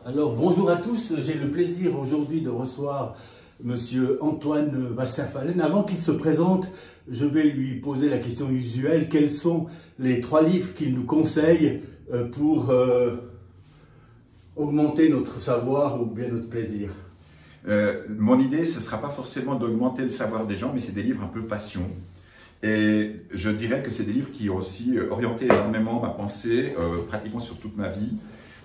Alors bonjour à tous, j'ai le plaisir aujourd'hui de recevoir Monsieur Antoine Wasserfallen. Avant qu'il se présente, je vais lui poser la question usuelle. Quels sont les 3 livres qu'il nous conseille pour augmenter notre savoir ou bien notre plaisir? Mon idée, ce ne sera pas forcément d'augmenter le savoir des gens, mais c'est des livres un peu passion. Et je dirais que c'est des livres qui ont aussi orienté énormément ma pensée, pratiquement sur toute ma vie.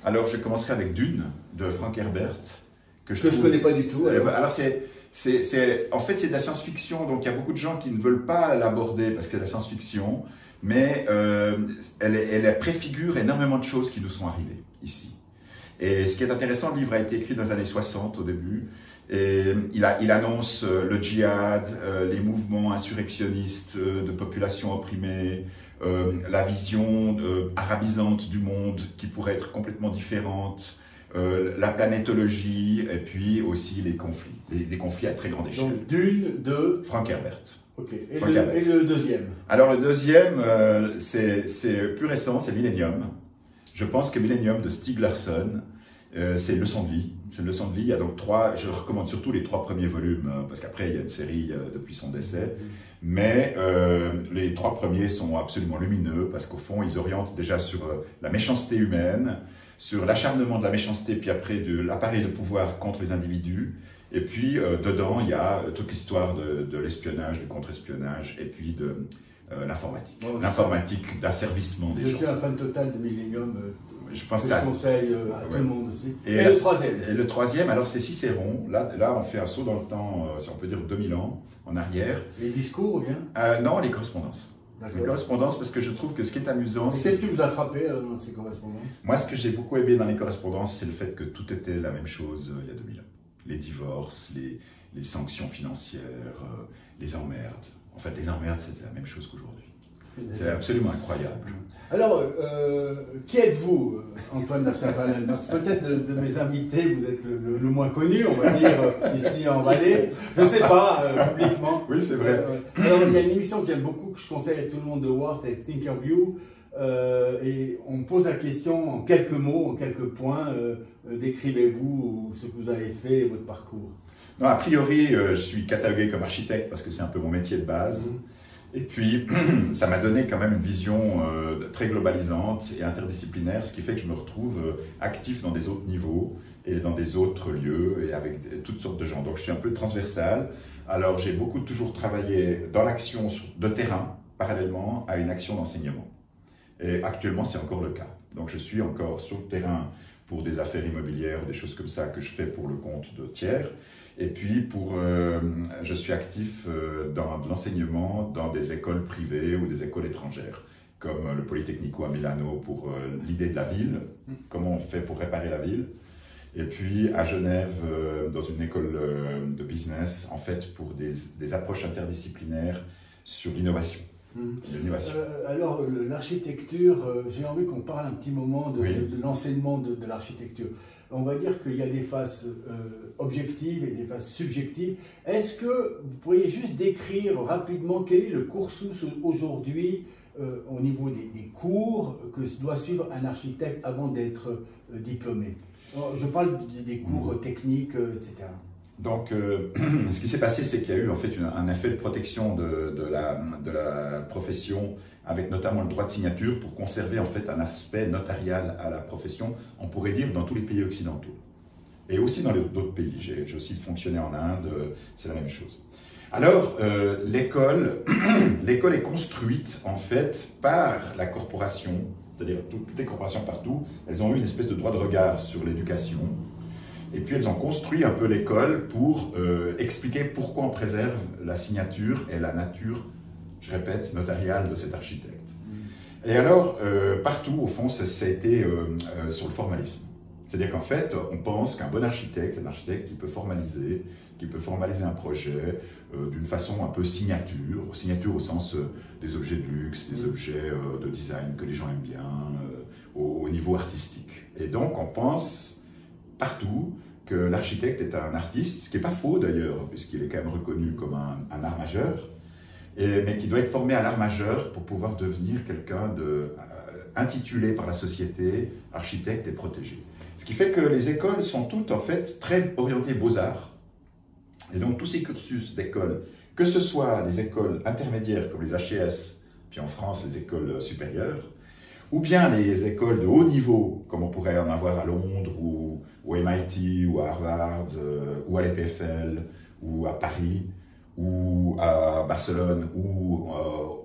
Alors je commencerai avec Dune, de Frank Herbert, que je ne connais pas du tout. Alors en fait c'est de la science-fiction, donc il y a beaucoup de gens qui ne veulent pas l'aborder parce que c'est de la science-fiction, mais elle préfigure énormément de choses qui nous sont arrivées ici. Et ce qui est intéressant, le livre a été écrit dans les années 60 au début, et il annonce le djihad, les mouvements insurrectionnistes de populations opprimées, la vision arabisante du monde qui pourrait être complètement différente, la planétologie, et puis aussi les conflits, des conflits à très grande échelle. Donc Dune de Frank Herbert. Ok. Et le deuxième? Alors le deuxième, c'est plus récent, c'est Millennium. Je pense que Millennium de Stieg Larsson, c'est une leçon de vie. C'est une leçon de vie. Il y a donc je recommande surtout les 3 premiers volumes, parce qu'après il y a une série depuis son décès. Mais les 3 premiers sont absolument lumineux, parce qu'au fond, ils orientent déjà sur la méchanceté humaine, sur l'acharnement de la méchanceté, puis après de l'appareil de pouvoir contre les individus. Et puis dedans, il y a toute l'histoire de l'espionnage, du contre-espionnage, et puis de l'informatique. Ouais, l'informatique d'asservissement des gens. Je suis un fan total de Millennium. Je pense que je conseille à tout le monde aussi. Et le troisième? Et le troisième, alors c'est Cicéron. Là, on fait un saut dans le temps, si on peut dire 2000 ans en arrière. Les discours ou bien? Non, les correspondances. Les correspondances, parce que je trouve que ce qui est amusant... Qu'est-ce qui vous a frappé dans ces correspondances? Moi, ce que j'ai beaucoup aimé dans les correspondances, c'est le fait que tout était la même chose il y a 2000 ans. Les divorces, les sanctions financières, les emmerdes. En fait, les emmerdes, c'était la même chose qu'aujourd'hui. C'est absolument incroyable. Alors, qui êtes-vous, Antoine Wasserfallen? Peut-être de mes invités, vous êtes le moins connu, on va dire, ici en Valais. Je ne sais pas, publiquement. Oui, c'est vrai. Alors, il y a une émission que j'aime beaucoup, que je conseille à tout le monde de voir, c'est Thinkerview. Et on me pose la question en quelques mots, en quelques points. Décrivez-vous ce que vous avez fait et votre parcours. Non, a priori, je suis catalogué comme architecte parce que c'est un peu mon métier de base. Et puis, ça m'a donné quand même une vision très globalisante et interdisciplinaire, ce qui fait que je me retrouve actif dans des autres niveaux et dans des autres lieux et avec toutes sortes de gens. Donc, je suis un peu transversal. Alors, j'ai toujours travaillé dans l'action de terrain, parallèlement à une action d'enseignement. Et actuellement, c'est encore le cas. Donc, je suis encore sur le terrain pour des affaires immobilières, des choses comme ça que je fais pour le compte de tiers. Et puis, je suis actif dans l'enseignement dans des écoles privées ou des écoles étrangères, comme le Politecnico à Milano pour l'idée de la ville, comment on fait pour réparer la ville. Et puis à Genève, dans une école de business, en fait, pour des approches interdisciplinaires sur l'innovation. Alors, l'architecture, j'ai envie qu'on parle un petit moment de l'enseignement de l'architecture. On va dire qu'il y a des phases objectives et des phases subjectives. Est-ce que vous pourriez juste décrire rapidement quel est le cursus aujourd'hui au niveau des cours que doit suivre un architecte avant d'être diplômé? Je parle des cours techniques, etc. Donc, ce qui s'est passé, c'est qu'il y a eu en fait un effet de protection de la profession, avec notamment le droit de signature, pour conserver en fait un aspect notarial à la profession, on pourrait dire dans tous les pays occidentaux. Et aussi dans d'autres pays. J'ai aussi fonctionné en Inde, c'est la même chose. Alors, l'école est construite en fait par la corporation, c'est-à-dire toutes les corporations partout, elles ont eu une espèce de droit de regard sur l'éducation. Et puis elles ont construit un peu l'école pour expliquer pourquoi on préserve la signature et la nature, je répète, notariale de cet architecte. Et alors, partout, au fond, ça a été sur le formalisme. C'est-à-dire qu'en fait, on pense qu'un bon architecte, c'est un architecte qui peut formaliser un projet d'une façon un peu signature au sens des objets de luxe, des objets de design que les gens aiment bien, au niveau artistique. Et donc, on pense partout que l'architecte est un artiste, ce qui n'est pas faux d'ailleurs, puisqu'il est quand même reconnu comme un art majeur, mais qui doit être formé à l'art majeur pour pouvoir devenir quelqu'un intitulé par la société architecte et protégé. Ce qui fait que les écoles sont toutes en fait très orientées beaux-arts. Et donc tous ces cursus d'école, que ce soit les écoles intermédiaires comme les HES, puis en France les écoles supérieures, ou bien les écoles de haut niveau, comme on pourrait en avoir à Londres, ou au MIT, ou à Harvard, ou à l'EPFL, ou à Paris, ou à Barcelone, ou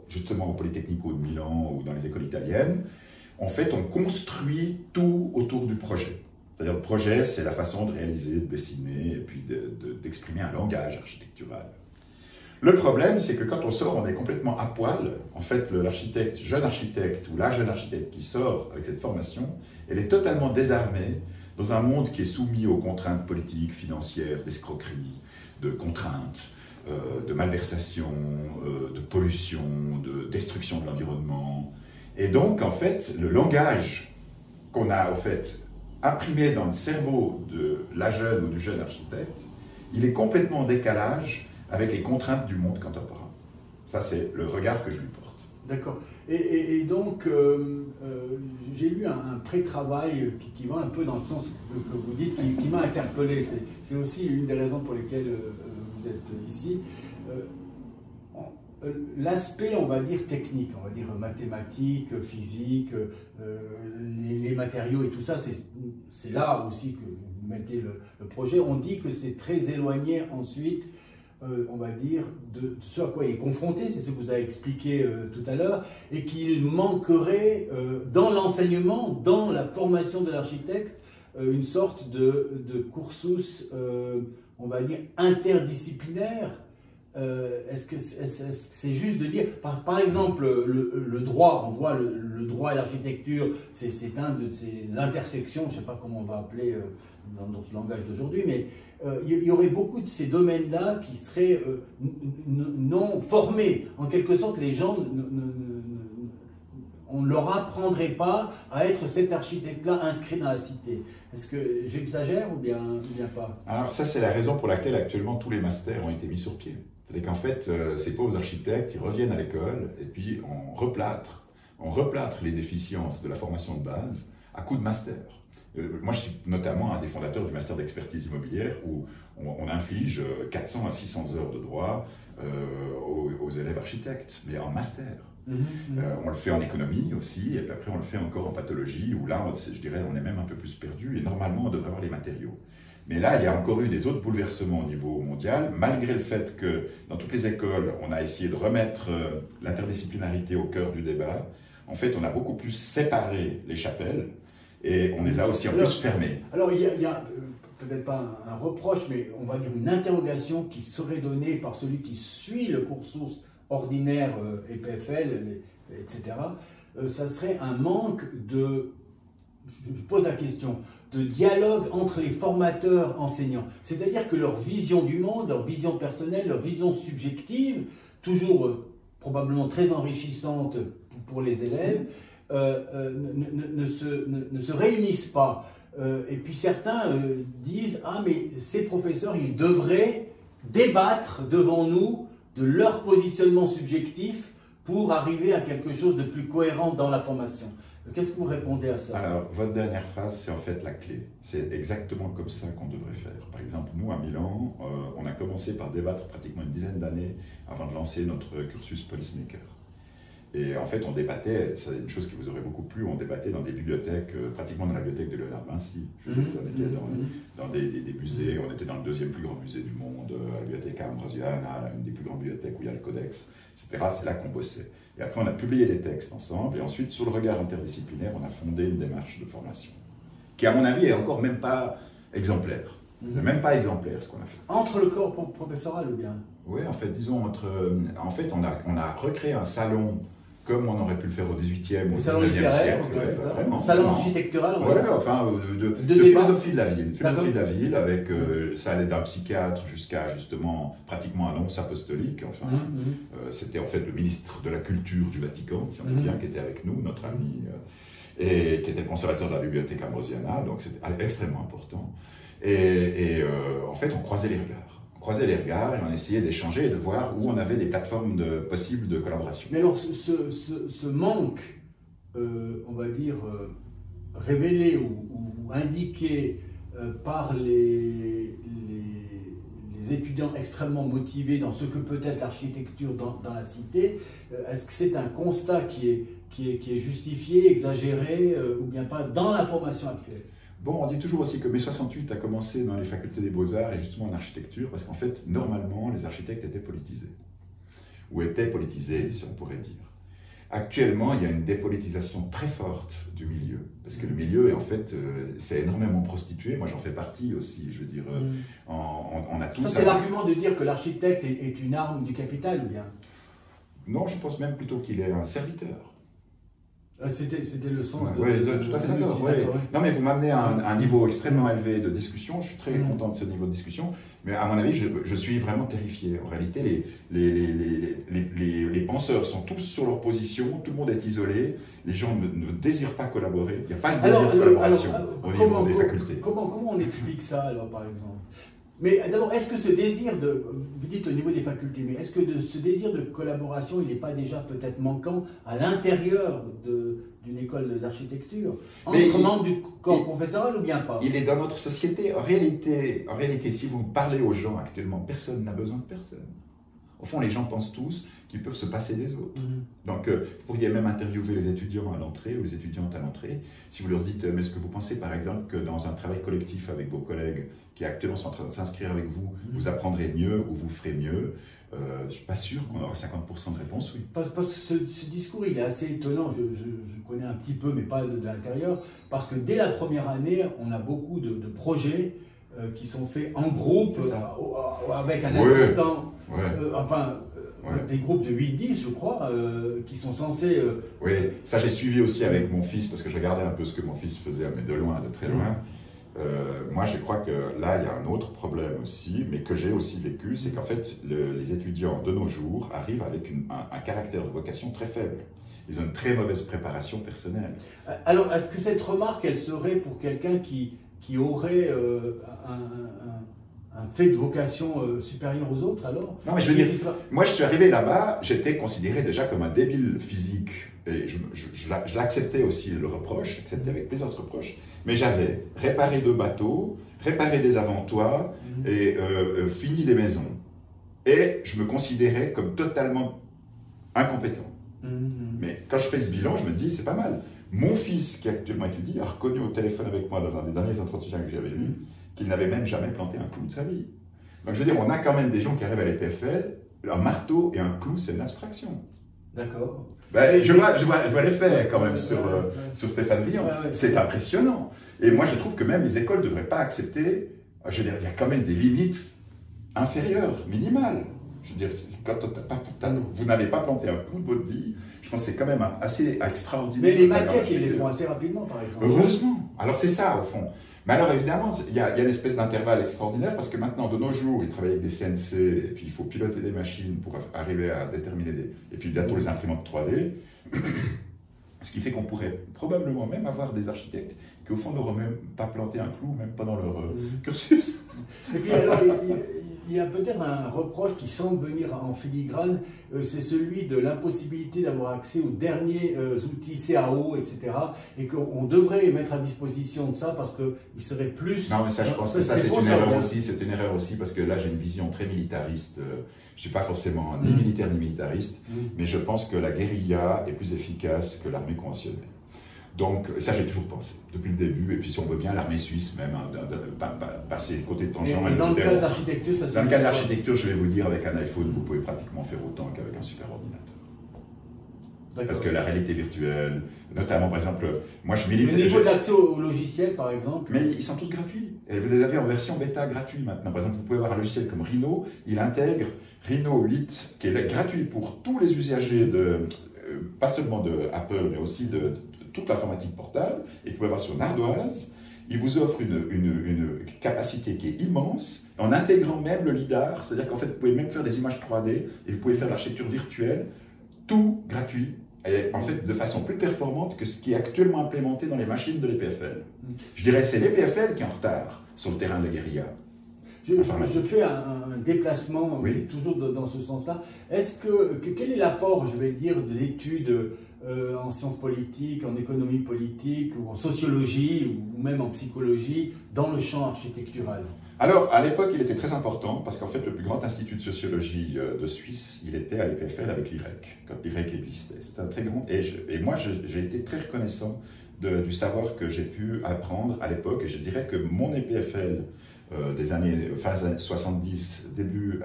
justement au Polytechnico de Milan, ou dans les écoles italiennes, en fait, on construit tout autour du projet. C'est-à-dire le projet, c'est la façon de réaliser, de dessiner, et puis d'exprimer un langage architectural. Le problème, c'est que quand on sort, on est complètement à poil. En fait, l'architecte, jeune architecte ou la jeune architecte qui sort avec cette formation, elle est totalement désarmée dans un monde qui est soumis aux contraintes politiques, financières, d'escroquerie, de contraintes, de malversation, de pollution, de destruction de l'environnement. Et donc, en fait, le langage qu'on a, en fait, imprimé dans le cerveau de la jeune ou du jeune architecte, il est complètement en décalage avec les contraintes du monde contemporain. Ça, c'est le regard que je lui porte. D'accord. Et donc, j'ai lu un pré-travail qui va un peu dans le sens que vous dites, qui m'a interpellé. C'est aussi une des raisons pour lesquelles vous êtes ici. L'aspect, on va dire, technique, on va dire mathématiques, physique, les matériaux et tout ça, c'est là aussi que vous mettez le projet. On dit que c'est très éloigné ensuite, on va dire, de ce à quoi il est confronté, c'est ce que vous avez expliqué tout à l'heure, et qu'il manquerait dans l'enseignement, dans la formation de l'architecte, une sorte de cursus, on va dire, interdisciplinaire. Est-ce que c'est juste de dire, par exemple, le droit, on voit le droit et l'architecture, c'est un de ces intersections, je ne sais pas comment on va appeler dans notre langage d'aujourd'hui, mais il y aurait beaucoup de ces domaines-là qui seraient non formés. En quelque sorte, les gens, on ne leur apprendrait pas à être cet architecte-là inscrit dans la cité. Est-ce que j'exagère ou bien pas? Alors ça, c'est la raison pour laquelle actuellement tous les masters ont été mis sur pied. C'est-à-dire qu'en fait, ces pauvres architectes, ils reviennent à l'école et puis on replâtre les déficiences de la formation de base à coup de master. Moi, je suis notamment un des fondateurs du master d'expertise immobilière où on inflige 400 à 600 heures de droit aux élèves architectes, mais en master. On le fait en économie aussi, et puis après on le fait encore en pathologie, où là, je dirais, on est même un peu plus perdu, et normalement, on devrait avoir les matériaux. Mais là, il y a encore eu des autres bouleversements au niveau mondial, malgré le fait que dans toutes les écoles, on a essayé de remettre l'interdisciplinarité au cœur du débat. En fait, on a beaucoup plus séparé les chapelles, et on les a aussi en plus fermées. Alors, il y a peut-être pas un reproche, mais on va dire une interrogation qui serait donnée par celui qui suit le cursus ordinaire EPFL, etc. Ça serait un manque de, je pose la question, de dialogue entre les formateurs enseignants. C'est-à-dire que leur vision du monde, leur vision personnelle, leur vision subjective, toujours probablement très enrichissante pour les élèves, ne se réunissent pas. Et puis certains disent « Ah, mais ces professeurs, ils devraient débattre devant nous de leur positionnement subjectif pour arriver à quelque chose de plus cohérent dans la formation ». Qu'est-ce que vous répondez à ça? Alors, votre dernière phrase, c'est en fait la clé. C'est exactement comme ça qu'on devrait faire. Par exemple, nous, à Milan, on a commencé par débattre pratiquement une dizaine d'années avant de lancer notre cursus Policemaker. Et en fait, on débattait, c'est une chose qui vous aurait beaucoup plu, on débattait dans des bibliothèques, pratiquement dans la bibliothèque de Léonard Vinci. Je veux dire, ça, on était dans des musées, on était dans le deuxième plus grand musée du monde, la bibliothèque Ambrosiana, une des plus grandes bibliothèques où il y a le codex, etc. C'est là qu'on bossait. Et après, on a publié des textes ensemble, et ensuite, sur le regard interdisciplinaire, on a fondé une démarche de formation, qui, à mon avis, est encore même pas exemplaire. C'est même pas exemplaire ce qu'on a fait. Entre le corps professoral ou bien? Oui, en fait, disons, en fait, on a recréé un salon comme on aurait pu le faire au XVIIIe ou au XIXe siècle. Un salon architectural, ouais, enfin, de philosophie de la ville. Une philosophie de la ville avec, ça allait d'un psychiatre jusqu'à justement pratiquement un nonce apostolique. Enfin, c'était en fait le ministre de la Culture du Vatican, si on veut bien, qui était avec nous, notre ami, et qui était le conservateur de la bibliothèque Ambrosiana, donc c'était extrêmement important. Et en fait, on croisait les regards. On croisait les regards et on essayait d'échanger et de voir où on avait des plateformes possibles de collaboration. Mais alors, ce manque, on va dire, révélé ou indiqué par les étudiants extrêmement motivés dans ce que peut être l'architecture dans la cité, est-ce que c'est un constat qui est justifié, exagéré ou bien pas dans la formation actuelle? Bon, on dit toujours aussi que mai 68 a commencé dans les facultés des beaux-arts et justement en architecture, parce qu'en fait, normalement, les architectes étaient politisés. Ou étaient politisés, si on pourrait dire. Actuellement, il y a une dépolitisation très forte du milieu, parce que le milieu, en fait, c'est énormément prostitué. Moi, j'en fais partie aussi, je veux dire, on a tous... Ça, c'est l'argument de dire que l'architecte est une arme du capital, ou bien? Non, je pense même plutôt qu'il est un serviteur. C'était le sens de... Oui, tout à fait d'accord. Ouais. Non, mais vous m'amenez à un niveau extrêmement élevé de discussion. Je suis très content de ce niveau de discussion. Mais à mon avis, je suis vraiment terrifié. En réalité, les penseurs sont tous sur leur position. Tout le monde est isolé. Les gens ne désirent pas collaborer. Il n'y a pas le désir de collaboration au niveau des facultés. Comment on explique ça, alors, par exemple? Mais d'abord, est-ce que ce désir vous dites au niveau des facultés, mais est-ce que ce désir de collaboration, il n'est pas déjà peut-être manquant à l'intérieur d'une école d'architecture, entre membres du corps professoral ou bien pas? Il est dans notre société. En réalité, si vous parlez aux gens actuellement, personne n'a besoin de personne. Au fond, les gens pensent tous qu'ils peuvent se passer des autres. Donc, vous pourriez même interviewer les étudiants à l'entrée ou les étudiantes à l'entrree. Si vous leur dites, mais est-ce que vous pensez par exemple que dans un travail collectif avec vos collègues qui actuellement sont en train de s'inscrire avec vous, vous apprendrez mieux ou vous ferez mieux? Je ne suis pas sûr qu'on aura 50% de réponse, oui. Parce que ce discours, il est assez étonnant. Je connais un petit peu, mais pas de l'intérieur. Parce que dès la première année, on a beaucoup de projets qui sont faits en groupe, avec un assistant, des groupes de 8-10, je crois, qui sont censés... Oui, ça j'ai suivi aussi avec mon fils, parce que je regardais un peu ce que mon fils faisait, mais de loin, de très loin. Moi, je crois que là, il y a un autre problème aussi, mais que j'ai aussi vécu, c'est qu'en fait, les étudiants de nos jours arrivent avec un caractère de vocation très faible. Ils ont une très mauvaise préparation personnelle. Alors, est-ce que cette remarque, elle serait pour quelqu'un qui aurait un fait de vocation supérieur aux autres, alors? Non, mais je veux dire, moi je suis arrivé là-bas, j'étais considéré déjà comme un débile physique, et je l'acceptais aussi, le reproche, j'acceptais avec plaisir ce reproche, mais j'avais réparé 2 bateaux, réparé des avant-toits, et fini des maisons. Et je me considérais comme totalement incompétent. Mais quand je fais ce bilan, je me dis, c'est pas mal. Mon fils, qui actuellement étudie, a reconnu au téléphone avec moi dans un des derniers entretiens que j'avais eu, qu'il n'avait même jamais planté un clou de sa vie. Donc je veux dire, on a quand même des gens qui arrivent à l'EPFL, un marteau et un clou, c'est une abstraction. D'accord. Ben, je vois les faits quand même sur Stéphane Villon. C'est impressionnant. Et moi, je trouve que même les écoles ne devraient pas accepter, je veux dire, il y a quand même des limites inférieures, minimales. Je veux dire, quand vous n'avez pas planté un clou de votre vie, je pense que c'est quand même assez extraordinaire. Mais les maquettes, ils les font assez rapidement, par exemple. Heureusement. Alors c'est ça, au fond. Mais alors évidemment, il y a une espèce d'intervalle extraordinaire parce que maintenant, de nos jours, ils travaillent avec des CNC et puis il faut piloter des machines pour arriver à déterminer et puis bientôt les imprimantes 3D. Ce qui fait qu'on pourrait probablement même avoir des architectes qui, au fond, n'auraient même pas planté un clou, même pendant leur cursus. Et puis alors, il y a peut-être un reproche qui semble venir en filigrane, c'est celui de l'impossibilité d'avoir accès aux derniers outils CAO, etc. Et qu'on devrait mettre à disposition de ça parce qu'il serait plus... Non, mais ça, je pense que ça, c'est une erreur aussi. C'est une erreur aussi parce que là, j'ai une vision très militariste. Je ne suis pas forcément ni militaire ni militariste, mais je pense que la guérilla est plus efficace que l'armée conventionnelle. Donc, ça, j'ai toujours pensé, depuis le début. Et puis, si on veut bien, l'armée suisse, même, passer le côté tangent. Et dans le cas de l'architecture, ça se Dans le cas de l'architecture, je vais vous dire, avec un iPhone, vous pouvez pratiquement faire autant qu'avec un super ordinateur. Parce que la réalité virtuelle, notamment, par exemple, moi, je milite... Le niveau d'accès au logiciel, par exemple. Mais ils sont tous gratuits. Et vous les avez en version bêta gratuit maintenant. Par exemple, vous pouvez avoir un logiciel comme Rhino, il intègre Rhino 8, qui est gratuit pour tous les usagers, pas seulement de Apple, mais aussi de toute l'informatique portable, et vous pouvez avoir sur une ardoise. Il vous offre une capacité qui est immense, en intégrant même le LIDAR, c'est-à-dire qu'en fait, vous pouvez même faire des images 3D, et vous pouvez faire de l'architecture virtuelle, tout gratuit, et en fait de façon plus performante que ce qui est actuellement implémenté dans les machines de l'EPFL. Je dirais que c'est l'EPFL qui est en retard sur le terrain de la guérilla. Je fais un déplacement, toujours dans ce sens-là. Quel est l'apport, je vais dire, de l'étude en sciences politiques, en économie politique, ou en sociologie, ou même en psychologie, dans le champ architectural? Alors, à l'époque, il était très important parce qu'en fait, le plus grand institut de sociologie de Suisse, il était à l'EPFL avec l'IREC, quand l'IREC existait. C'était un très grand... Et moi, j'ai été très reconnaissant du savoir que j'ai pu apprendre à l'époque. Et je dirais que mon EPFL des années fin des années 70, début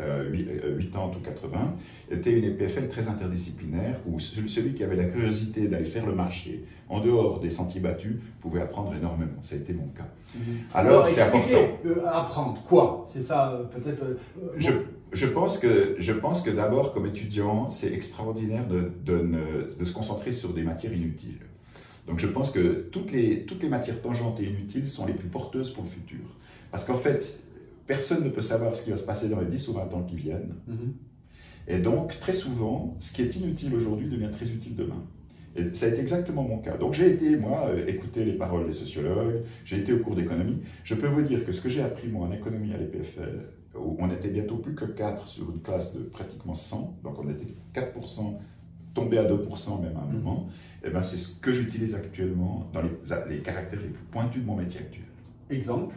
80 ou 80, était une EPFL très interdisciplinaire où celui qui avait la curiosité d'aller faire le marché en dehors des sentiers battus pouvait apprendre énormément. Ça a été mon cas. Alors c'est important. Apprendre quoi? C'est ça peut-être. Je pense que d'abord, comme étudiant, c'est extraordinaire de se concentrer sur des matières inutiles. Donc je pense que toutes les matières tangentes et inutiles sont les plus porteuses pour le futur. Parce qu'en fait, personne ne peut savoir ce qui va se passer dans les 10 ou 20 ans qui viennent. Et donc, très souvent, ce qui est inutile aujourd'hui devient très utile demain. Et ça a été exactement mon cas. Donc j'ai été, moi, écouter les paroles des sociologues, j'ai été au cours d'économie. Je peux vous dire que ce que j'ai appris, moi, en économie à l'EPFL, où on était bientôt plus que 4 sur une classe de pratiquement 100, donc on était 4%, tombé à 2% même à un moment, et ben c'est ce que j'utilise actuellement dans les caractères les plus pointus de mon métier actuel. Exemple?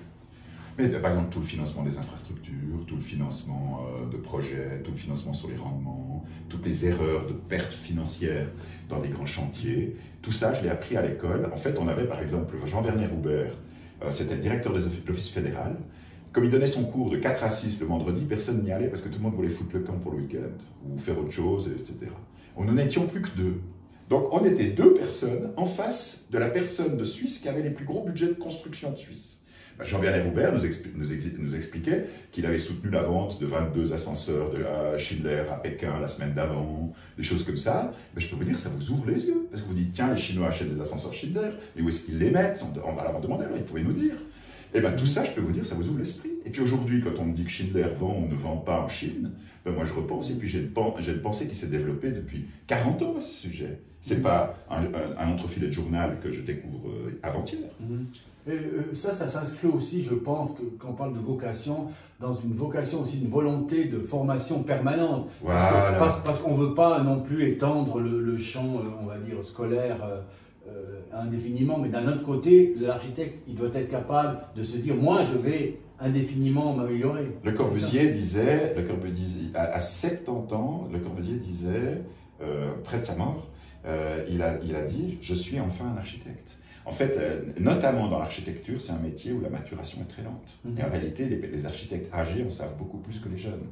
Mais par exemple, tout le financement des infrastructures, tout le financement de projets, tout le financement sur les rendements, toutes les erreurs de pertes financières dans des grands chantiers, tout ça, je l'ai appris à l'école. En fait, on avait par exemple Jean-Werner Hubert, c'était le directeur de l'Office fédéral. Comme il donnait son cours de 4 à 6 le vendredi, personne n'y allait parce que tout le monde voulait foutre le camp pour le week-end, ou faire autre chose, etc. On n'en étions plus que 2. Donc on était 2 personnes en face de la personne de Suisse qui avait les plus gros budgets de construction de Suisse. Jean-Werner Hubert nous expliquait qu'il avait soutenu la vente de 22 ascenseurs de Schindler à Pékin la semaine d'avant, des choses comme ça. Mais je peux vous dire, ça vous ouvre les yeux. Parce que vous dites, tiens, les Chinois achètent des ascenseurs Schindler, et où est-ce qu'ils les mettent? On va leur demander, alors ils pouvaient nous dire. Et bien tout ça, je peux vous dire, ça vous ouvre l'esprit. Et puis aujourd'hui, quand on me dit que Schindler vend ou ne vend pas en Chine, ben moi je repense, et puis j'ai une pensée qui s'est développée depuis 40 ans à ce sujet. C'est pas un entrefilet de journal que je découvre avant-hier. Ça s'inscrit aussi, je pense, quand on parle de vocation, dans une vocation aussi, une volonté de formation permanente. Voilà. Parce qu'on ne veut pas non plus étendre le champ, on va dire, scolaire indéfiniment, mais d'un autre côté, l'architecte, il doit être capable de se dire, moi, je vais indéfiniment m'améliorer. Le Corbusier disait, à 70 ans, Le Corbusier disait, près de sa mort, il a dit, je suis enfin un architecte. En fait, notamment dans l'architecture, c'est un métier où la maturation est très lente. Et en réalité, les architectes âgés en savent beaucoup plus que les jeunes.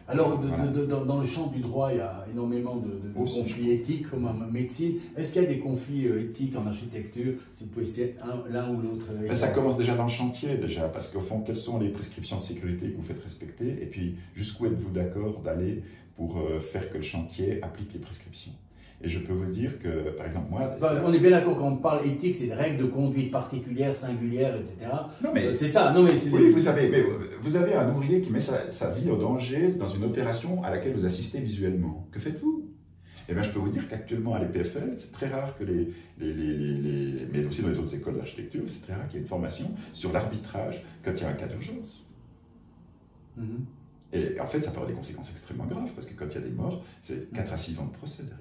Alors, dans le champ du droit, il y a énormément de conflits éthiques, comme en médecine. Est-ce qu'il y a des conflits éthiques en architecture? Si vous pouvez citer l'un ou l'autre. Ça commence déjà dans le chantier, parce qu'au fond, quelles sont les prescriptions de sécurité que vous faites respecter? Et puis, jusqu'où êtes-vous d'accord d'aller pour faire que le chantier applique les prescriptions? Et je peux vous dire que, par exemple, moi... on est bien d'accord, quand on parle éthique, c'est des règles de conduite particulières, singulières, etc. Non, mais... c'est ça, non mais... Oui, vous savez, mais vous avez un ouvrier qui met sa vie en danger dans une opération à laquelle vous assistez visuellement. Que faites-vous? Eh bien, je peux vous dire qu'actuellement, à l'EPFL, c'est très rare que mais aussi dans les autres écoles d'architecture, c'est très rare qu'il y ait une formation sur l'arbitrage quand il y a un cas d'urgence. Et en fait, ça peut avoir des conséquences extrêmement graves, parce que quand il y a des morts, c'est 4 à 6 ans de procès derrière.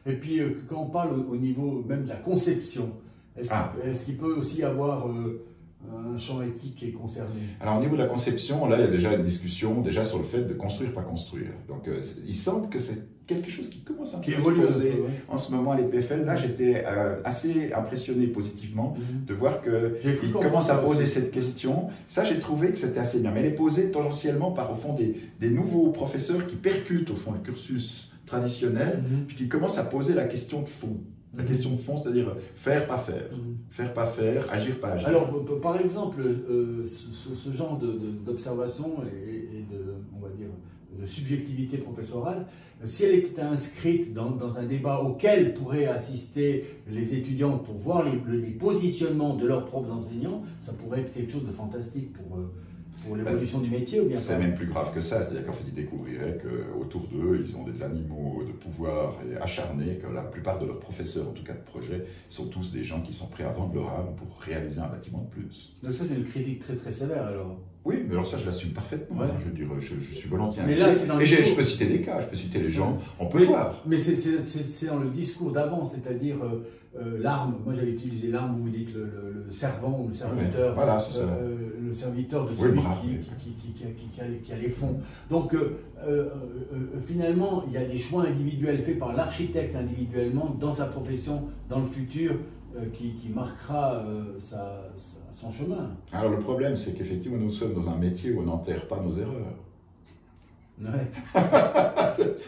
Et puis, quand on parle au niveau même de la conception, est-ce qu'il peut aussi y avoir un champ éthique qui est concerné? Alors, au niveau de la conception, là, il y a déjà une discussion déjà sur le fait de construire, pas construire. Donc, il semble que c'est quelque chose qui commence un peu à se poser en ce moment à l'EPFL. Là, j'étais assez impressionné positivement de voir qu'il commence à poser cette question. Ça, j'ai trouvé que c'était assez bien. Mais elle est posée tangentiellement par, au fond, des nouveaux professeurs qui percutent, au fond, le cursus traditionnel, puis qui commencent à poser la question de fond. La question de fond, c'est-à-dire faire, pas faire. Faire, pas faire, agir, pas agir. Alors, par exemple, ce genre d'observation et de, on va dire, de subjectivité professorale, si elle était inscrite dans un débat auquel pourraient assister les étudiants pour voir les positionnements de leurs propres enseignants, ça pourrait être quelque chose de fantastique pour Pour l'évolution du métier ou bien c'est même plus grave que ça, c'est-à-dire qu'en fait ils découvriraient qu'autour d'eux, ils ont des animaux de pouvoir et acharnés, que la plupart de leurs professeurs, en tout cas de projet, sont tous des gens qui sont prêts à vendre leur âme pour réaliser un bâtiment de plus. Donc ça c'est une critique très très sévère alors. Oui, mais alors ça je l'assume parfaitement, Ouais. Je veux dire, je suis volontiers. Mais là, c'est dans le discours. Je peux citer des cas, je peux citer les gens, on peut voir. Mais c'est dans le discours d'avant, c'est-à-dire l'arme. Moi j'avais utilisé l'arme, vous dites le servant ou le serviteur, oui, voilà, c'est ça. Le serviteur de celui qui a les fonds. Donc finalement, il y a des choix individuels faits par l'architecte individuellement dans sa profession, dans le futur, qui marquera son chemin. Alors le problème, c'est qu'effectivement, nous sommes dans un métier où on n'enterre pas nos erreurs. Ouais.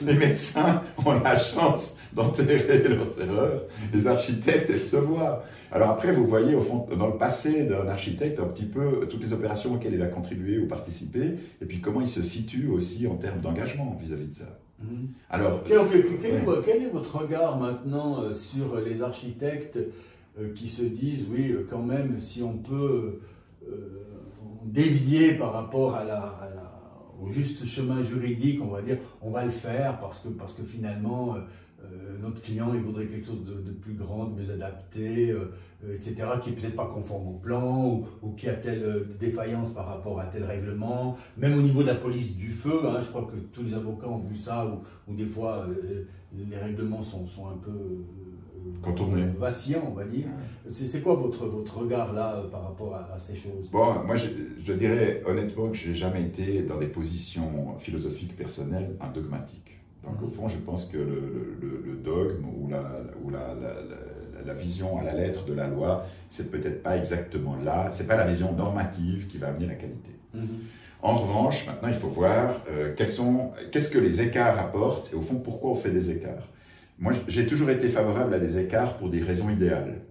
Les médecins ont la chance d'enterrer leurs erreurs, les architectes, elles se voient. Alors après, vous voyez au fond, dans le passé d'un architecte, un petit peu toutes les opérations auxquelles il a contribué ou participé, et puis comment il se situe aussi en termes d'engagement vis-à-vis de ça. Alors, quel est votre regard maintenant sur les architectes qui se disent, oui, quand même, si on peut dévier par rapport au juste chemin juridique, on va dire, on va le faire parce que finalement, notre client, il voudrait quelque chose de plus grand, de mieux adapté, etc., qui n'est peut-être pas conforme au plan ou qui a telle défaillance par rapport à tel règlement. Même au niveau de la police du feu, hein, je crois que tous les avocats ont vu ça, où des fois, les règlements sont un peu vacillants, on va dire. C'est quoi votre regard là par rapport à ces choses? Bon, moi je dirais honnêtement que je n'ai jamais été dans des positions philosophiques personnelles, un dogmatique. Donc au fond, je pense que le dogme ou la vision à la lettre de la loi, c'est peut-être pas exactement là, c'est pas la vision normative qui va amener la qualité. En revanche, maintenant il faut voir qu'est-ce que les écarts apportent et au fond pourquoi on fait des écarts. Moi j'ai toujours été favorable à des écarts pour des raisons idéales.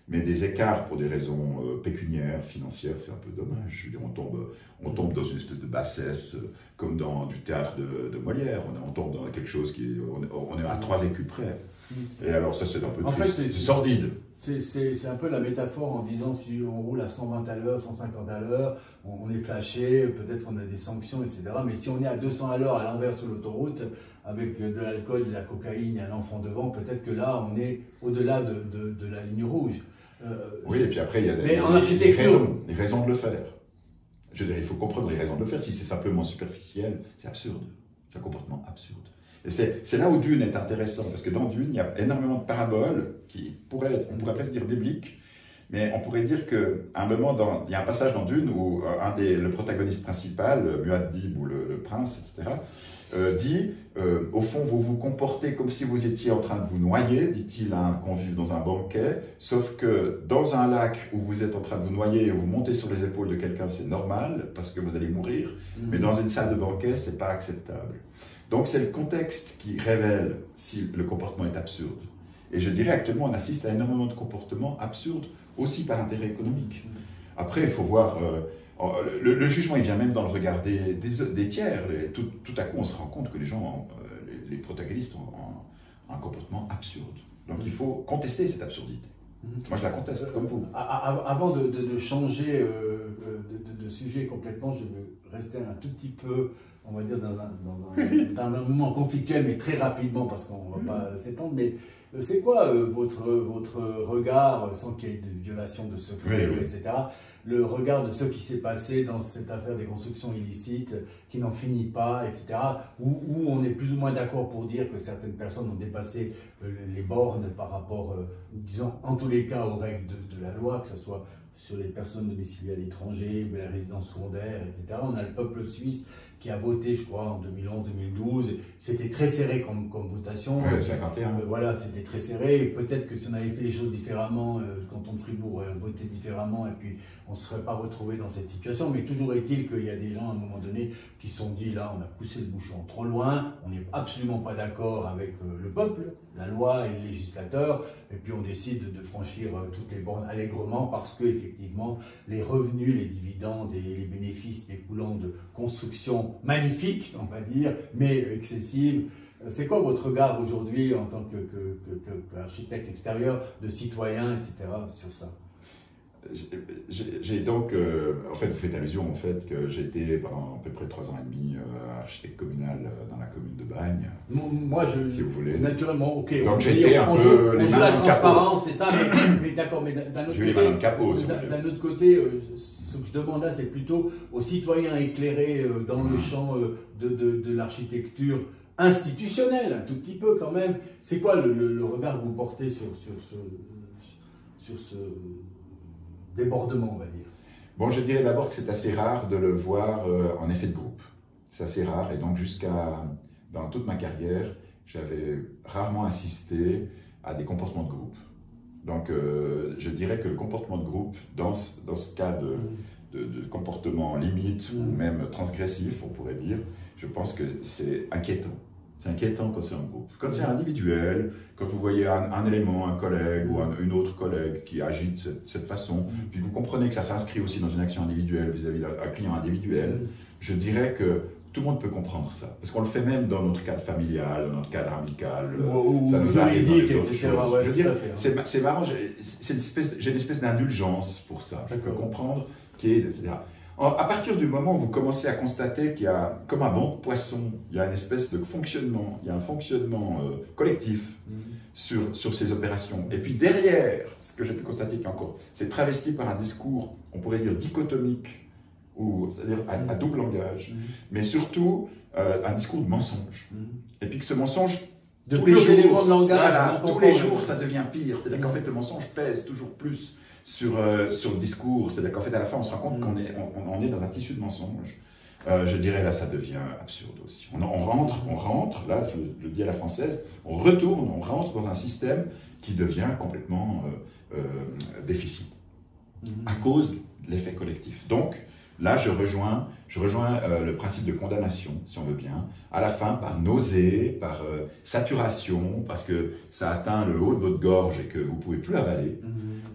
Mais des écarts pour des raisons pécuniaires, financières, c'est un peu dommage. Je veux dire, on tombe dans une espèce de bassesse, comme dans du théâtre de Molière. On tombe dans quelque chose on est à 3 écus près. Et alors ça, c'est un peu triste, c'est sordide. C'est un peu la métaphore en disant si on roule à 120 à l'heure, 150 à l'heure, on est flashé, peut-être qu'on a des sanctions, etc. Mais si on est à 200 à l'heure à l'envers sur l'autoroute, avec de l'alcool, de la cocaïne et un enfant devant, peut-être que là, on est au-delà de la ligne rouge. Oui, et puis après, il y a les raisons de le faire. Je veux dire, il faut comprendre les raisons de le faire. Si c'est simplement superficiel, c'est absurde. C'est un comportement absurde. Et c'est là où Dune est intéressant, parce que dans Dune, il y a énormément de paraboles qui on pourrait presque dire bibliques, mais on pourrait dire qu'à un moment, il y a un passage dans Dune où le protagoniste principal, Muad'Dib ou le prince, etc., dit, au fond, vous vous comportez comme si vous étiez en train de vous noyer, dit-il à un convive dans un banquet, sauf que dans un lac où vous êtes en train de vous noyer et vous montez sur les épaules de quelqu'un, c'est normal, parce que vous allez mourir, mais dans une salle de banquet, c'est pas acceptable. Donc c'est le contexte qui révèle si le comportement est absurde. Et je dirais actuellement, on assiste à énormément de comportements absurdes, aussi par intérêt économique. Après, il faut voir... Le jugement, il vient même dans le regard des tiers. Tout à coup, on se rend compte que les gens, les protagonistes ont un comportement absurde. Donc il faut contester cette absurdité. Moi, je la conteste, comme vous. Avant de changer de sujet complètement, je veux rester un tout petit peu, on va dire, dans un moment conflictuel, mais très rapidement, parce qu'on ne va pas s'étendre. Mais c'est quoi votre regard, sans qu'il y ait de violation de secret, etc., le regard de ce qui s'est passé dans cette affaire des constructions illicites, qui n'en finit pas, etc., où on est plus ou moins d'accord pour dire que certaines personnes ont dépassé les bornes par rapport, disons, en tous les cas, aux règles de la loi, que ce soit sur les personnes domiciliées à l'étranger, les résidences secondaires, etc. On a le peuple suisse qui a voté, je crois, en 2011-2012. C'était très serré comme votation. Oui, 51. Voilà, c'était très serré. Peut-être que si on avait fait les choses différemment, le canton de Fribourg aurait voté différemment et puis on ne se serait pas retrouvé dans cette situation. Mais toujours est-il qu'il y a des gens, à un moment donné, qui se sont dit, là, on a poussé le bouchon trop loin, on n'est absolument pas d'accord avec le peuple, la loi et le législateur, et puis on décide de franchir toutes les bornes allègrement parce que, effectivement, les revenus, les dividendes et les bénéfices découlant de construction magnifique, on va dire, mais excessive. C'est quoi votre regard aujourd'hui en tant qu'architecte extérieur, de citoyen, etc., sur ça? j'ai donc, en fait, vous faites allusion au fait que j'ai été pendant à peu près 3 ans et demi architecte communal dans la commune de Bagne. Moi, si vous voulez. Naturellement, ok. Donc j'étais un peu les mains la dans le transparence, c'est ça, mais d'accord, mais d'un autre côté, ce que je demande là, c'est plutôt aux citoyens éclairés dans le champ de l'architecture institutionnelle, un tout petit peu quand même. C'est quoi le regard que vous portez sur ce débordement, on va dire? Bon, je dirais d'abord que c'est assez rare de le voir en effet de groupe. C'est assez rare, et donc dans toute ma carrière, j'avais rarement assisté à des comportements de groupe. Donc, je dirais que le comportement de groupe, dans ce cas de comportement limite ou même transgressif, on pourrait dire, je pense que c'est inquiétant. C'est inquiétant quand c'est un groupe. Quand c'est individuel, quand vous voyez un élément, un collègue ou une autre collègue qui agit de cette façon, puis vous comprenez que ça s'inscrit aussi dans une action individuelle vis-à-vis d'un client individuel, je dirais que tout le monde peut comprendre ça. Parce qu'on le fait même dans notre cadre familial, dans notre cadre amical, ça nous arrive dans les autres choses. Ouais, je veux dire, c'est marrant, j'ai une espèce d'indulgence pour ça. Je peux comprendre etc. À partir du moment où vous commencez à constater qu'il y a, comme un banc de poissons, il y a une espèce de fonctionnement, il y a un fonctionnement collectif sur ces opérations. Et puis derrière, ce que j'ai pu constater c'est travesti par un discours, on pourrait dire dichotomique, c'est-à-dire à double langage, mais surtout un discours de mensonge. Et puis que ce mensonge, tous les jours, ça devient pire. C'est-à-dire qu'en fait, le mensonge pèse toujours plus sur le discours. C'est-à-dire qu'en fait, à la fin, on se rend compte qu'on est dans un tissu de mensonges. Je dirais, là, ça devient absurde aussi. On rentre, là, je le dis à la française, on rentre dans un système qui devient complètement déficient à cause de l'effet collectif. Donc, là, je rejoins le principe de condamnation, si on veut bien, à la fin par nausée, par saturation, parce que ça atteint le haut de votre gorge et que vous ne pouvez plus avaler,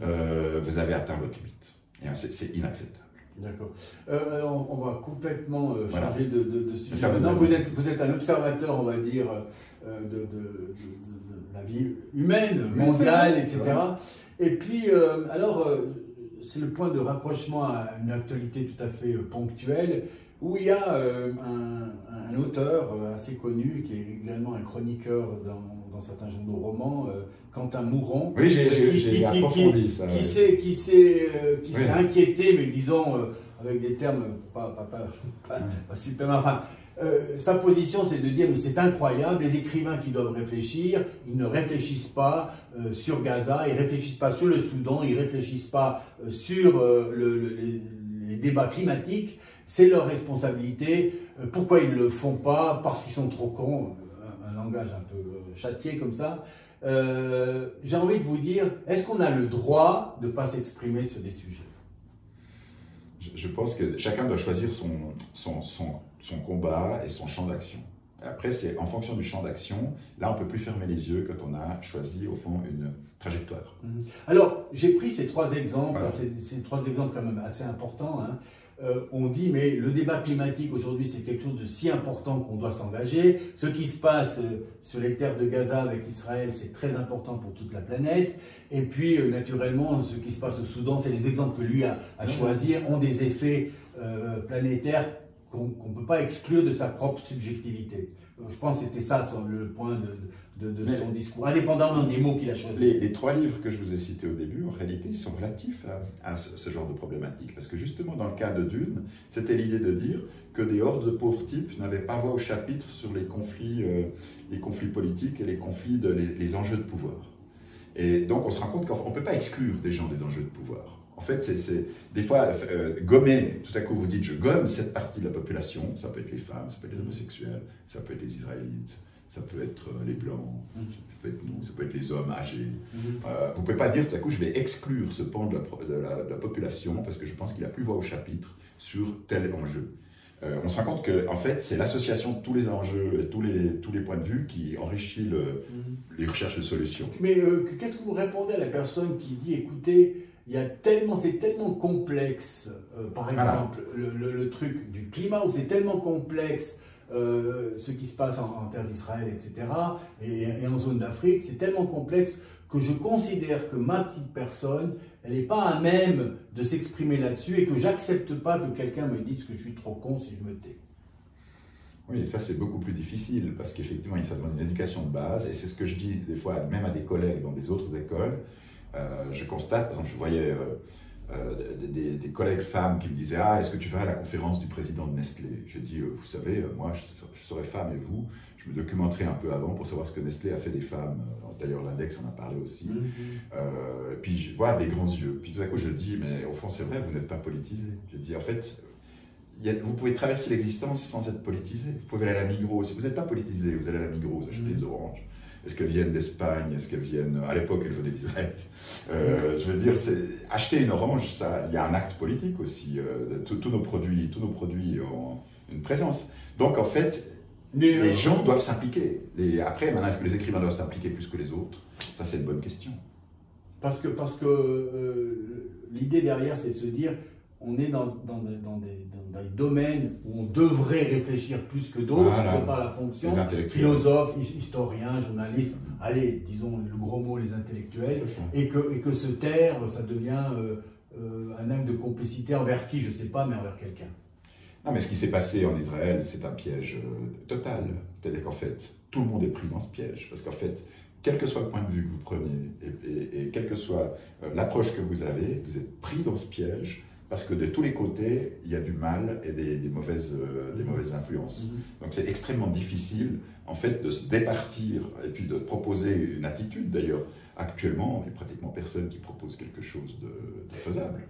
vous avez atteint votre limite. Et c'est inacceptable. D'accord. On va complètement changer de sujet. Maintenant, vous êtes un observateur, on va dire, de la vie humaine, mondiale, etc. Et puis, c'est le point de raccrochement à une actualité tout à fait ponctuelle, où il y a un auteur assez connu, qui est également un chroniqueur dans certains journaux romans, Quentin Mouron, j'ai approfondi ça. Qui s'est inquiété, mais disons avec des termes pas super, enfin, sa position, c'est de dire, mais c'est incroyable, les écrivains qui doivent réfléchir, ils ne réfléchissent pas sur Gaza, ils ne réfléchissent pas sur le Soudan, ils ne réfléchissent pas sur les débats climatiques, c'est leur responsabilité. Pourquoi ils ne le font pas? Parce qu'ils sont trop cons, un langage un peu châtié comme ça. J'ai envie de vous dire, est-ce qu'on a le droit de ne pas s'exprimer sur des sujets? Je pense que chacun doit choisir son combat et son champ d'action. Après, c'est en fonction du champ d'action, là on ne peut plus fermer les yeux quand on a choisi au fond une trajectoire. Alors, j'ai pris ces 3 exemples, voilà. Ces 3 exemples quand même assez importants. Hein. On dit, mais le débat climatique aujourd'hui, c'est quelque chose de si important qu'on doit s'engager. Ce qui se passe sur les terres de Gaza avec Israël, c'est très important pour toute la planète. Et puis, naturellement, ce qui se passe au Soudan, c'est les exemples que lui a choisis, ont des effets planétaires qu'on ne peut pas exclure de sa propre subjectivité. Je pense que c'était ça le point de son discours, indépendamment des mots qu'il a choisis. Les 3 livres que je vous ai cités au début, en réalité, ils sont relatifs à ce genre de problématique. Parce que justement, dans le cas de Dune, c'était l'idée de dire que des hordes de pauvres types n'avaient pas voix au chapitre sur les conflits politiques et les conflits, les enjeux de pouvoir. Et donc, on se rend compte qu'on ne peut pas exclure des gens des enjeux de pouvoir. En fait, c'est des fois gommer, tout à coup vous dites je gomme cette partie de la population, ça peut être les femmes, ça peut être les homosexuels, ça peut être les Israélites, ça peut être les Blancs, ça peut être nous, ça peut être les hommes âgés. Vous ne pouvez pas dire tout à coup je vais exclure ce pan de la population parce que je pense qu'il n'a plus voix au chapitre sur tel enjeu. On se rend compte que en fait, c'est l'association de tous les enjeux et tous les points de vue qui enrichit les recherches de solutions. Mais qu'est-ce que vous répondez à la personne qui dit écoutez, c'est tellement complexe, par exemple, le truc du climat, où c'est tellement complexe ce qui se passe en terre d'Israël, etc., et en zone d'Afrique, c'est tellement complexe que je considère que ma petite personne, elle n'est pas à même de s'exprimer là-dessus et que j'accepte pas que quelqu'un me dise que je suis trop con si je me tais. Oui, ça c'est beaucoup plus difficile parce qu'effectivement, ça demande une éducation de base et c'est ce que je dis des fois même à des collègues dans des autres écoles. Je constate, par exemple, je voyais des collègues femmes qui me disaient « Ah, est-ce que tu vas à la conférence du président de Nestlé ?» J'ai dit « Vous savez, moi je serai femme et vous, je me documenterai un peu avant pour savoir ce que Nestlé a fait des femmes. » D'ailleurs, l'index en a parlé aussi. Et puis je vois des grands yeux. Puis tout à coup, je dis « Mais au fond, c'est vrai, vous n'êtes pas politisé. » Je dis « En fait, vous pouvez traverser l'existence sans être politisé. Vous pouvez aller à la Migros. Si vous n'êtes pas politisé, vous allez à la Migros, vous achetez des oranges. Est-ce qu'elles viennent d'Espagne? Est-ce qu'elles viennent... À l'époque, elles venaient d'Israël. Je veux dire, acheter une orange, il y a un acte politique aussi. Tous nos produits ont une présence. Donc, en fait, les gens doivent s'impliquer. Après, maintenant, est-ce que les écrivains doivent s'impliquer plus que les autres? Ça, c'est une bonne question. Parce que l'idée derrière, c'est de se dire, on est dans des domaines où on devrait réfléchir plus que d'autres, voilà, par la fonction, philosophes, historiens, journalistes, allez, disons le gros mot, les intellectuels, et que se taire, ça devient un acte de complicité envers qui, je ne sais pas, mais envers quelqu'un. Non, mais ce qui s'est passé en Israël, c'est un piège total. C'est-à-dire qu'en fait, tout le monde est pris dans ce piège, parce qu'en fait, quel que soit le point de vue que vous prenez, et quelle que soit l'approche que vous avez, vous êtes pris dans ce piège, parce que de tous les côtés, il y a du mal et des mauvaises influences. Donc c'est extrêmement difficile, en fait, de se départir et puis de proposer une attitude. D'ailleurs, actuellement, il n'y a pratiquement personne qui propose quelque chose de faisable.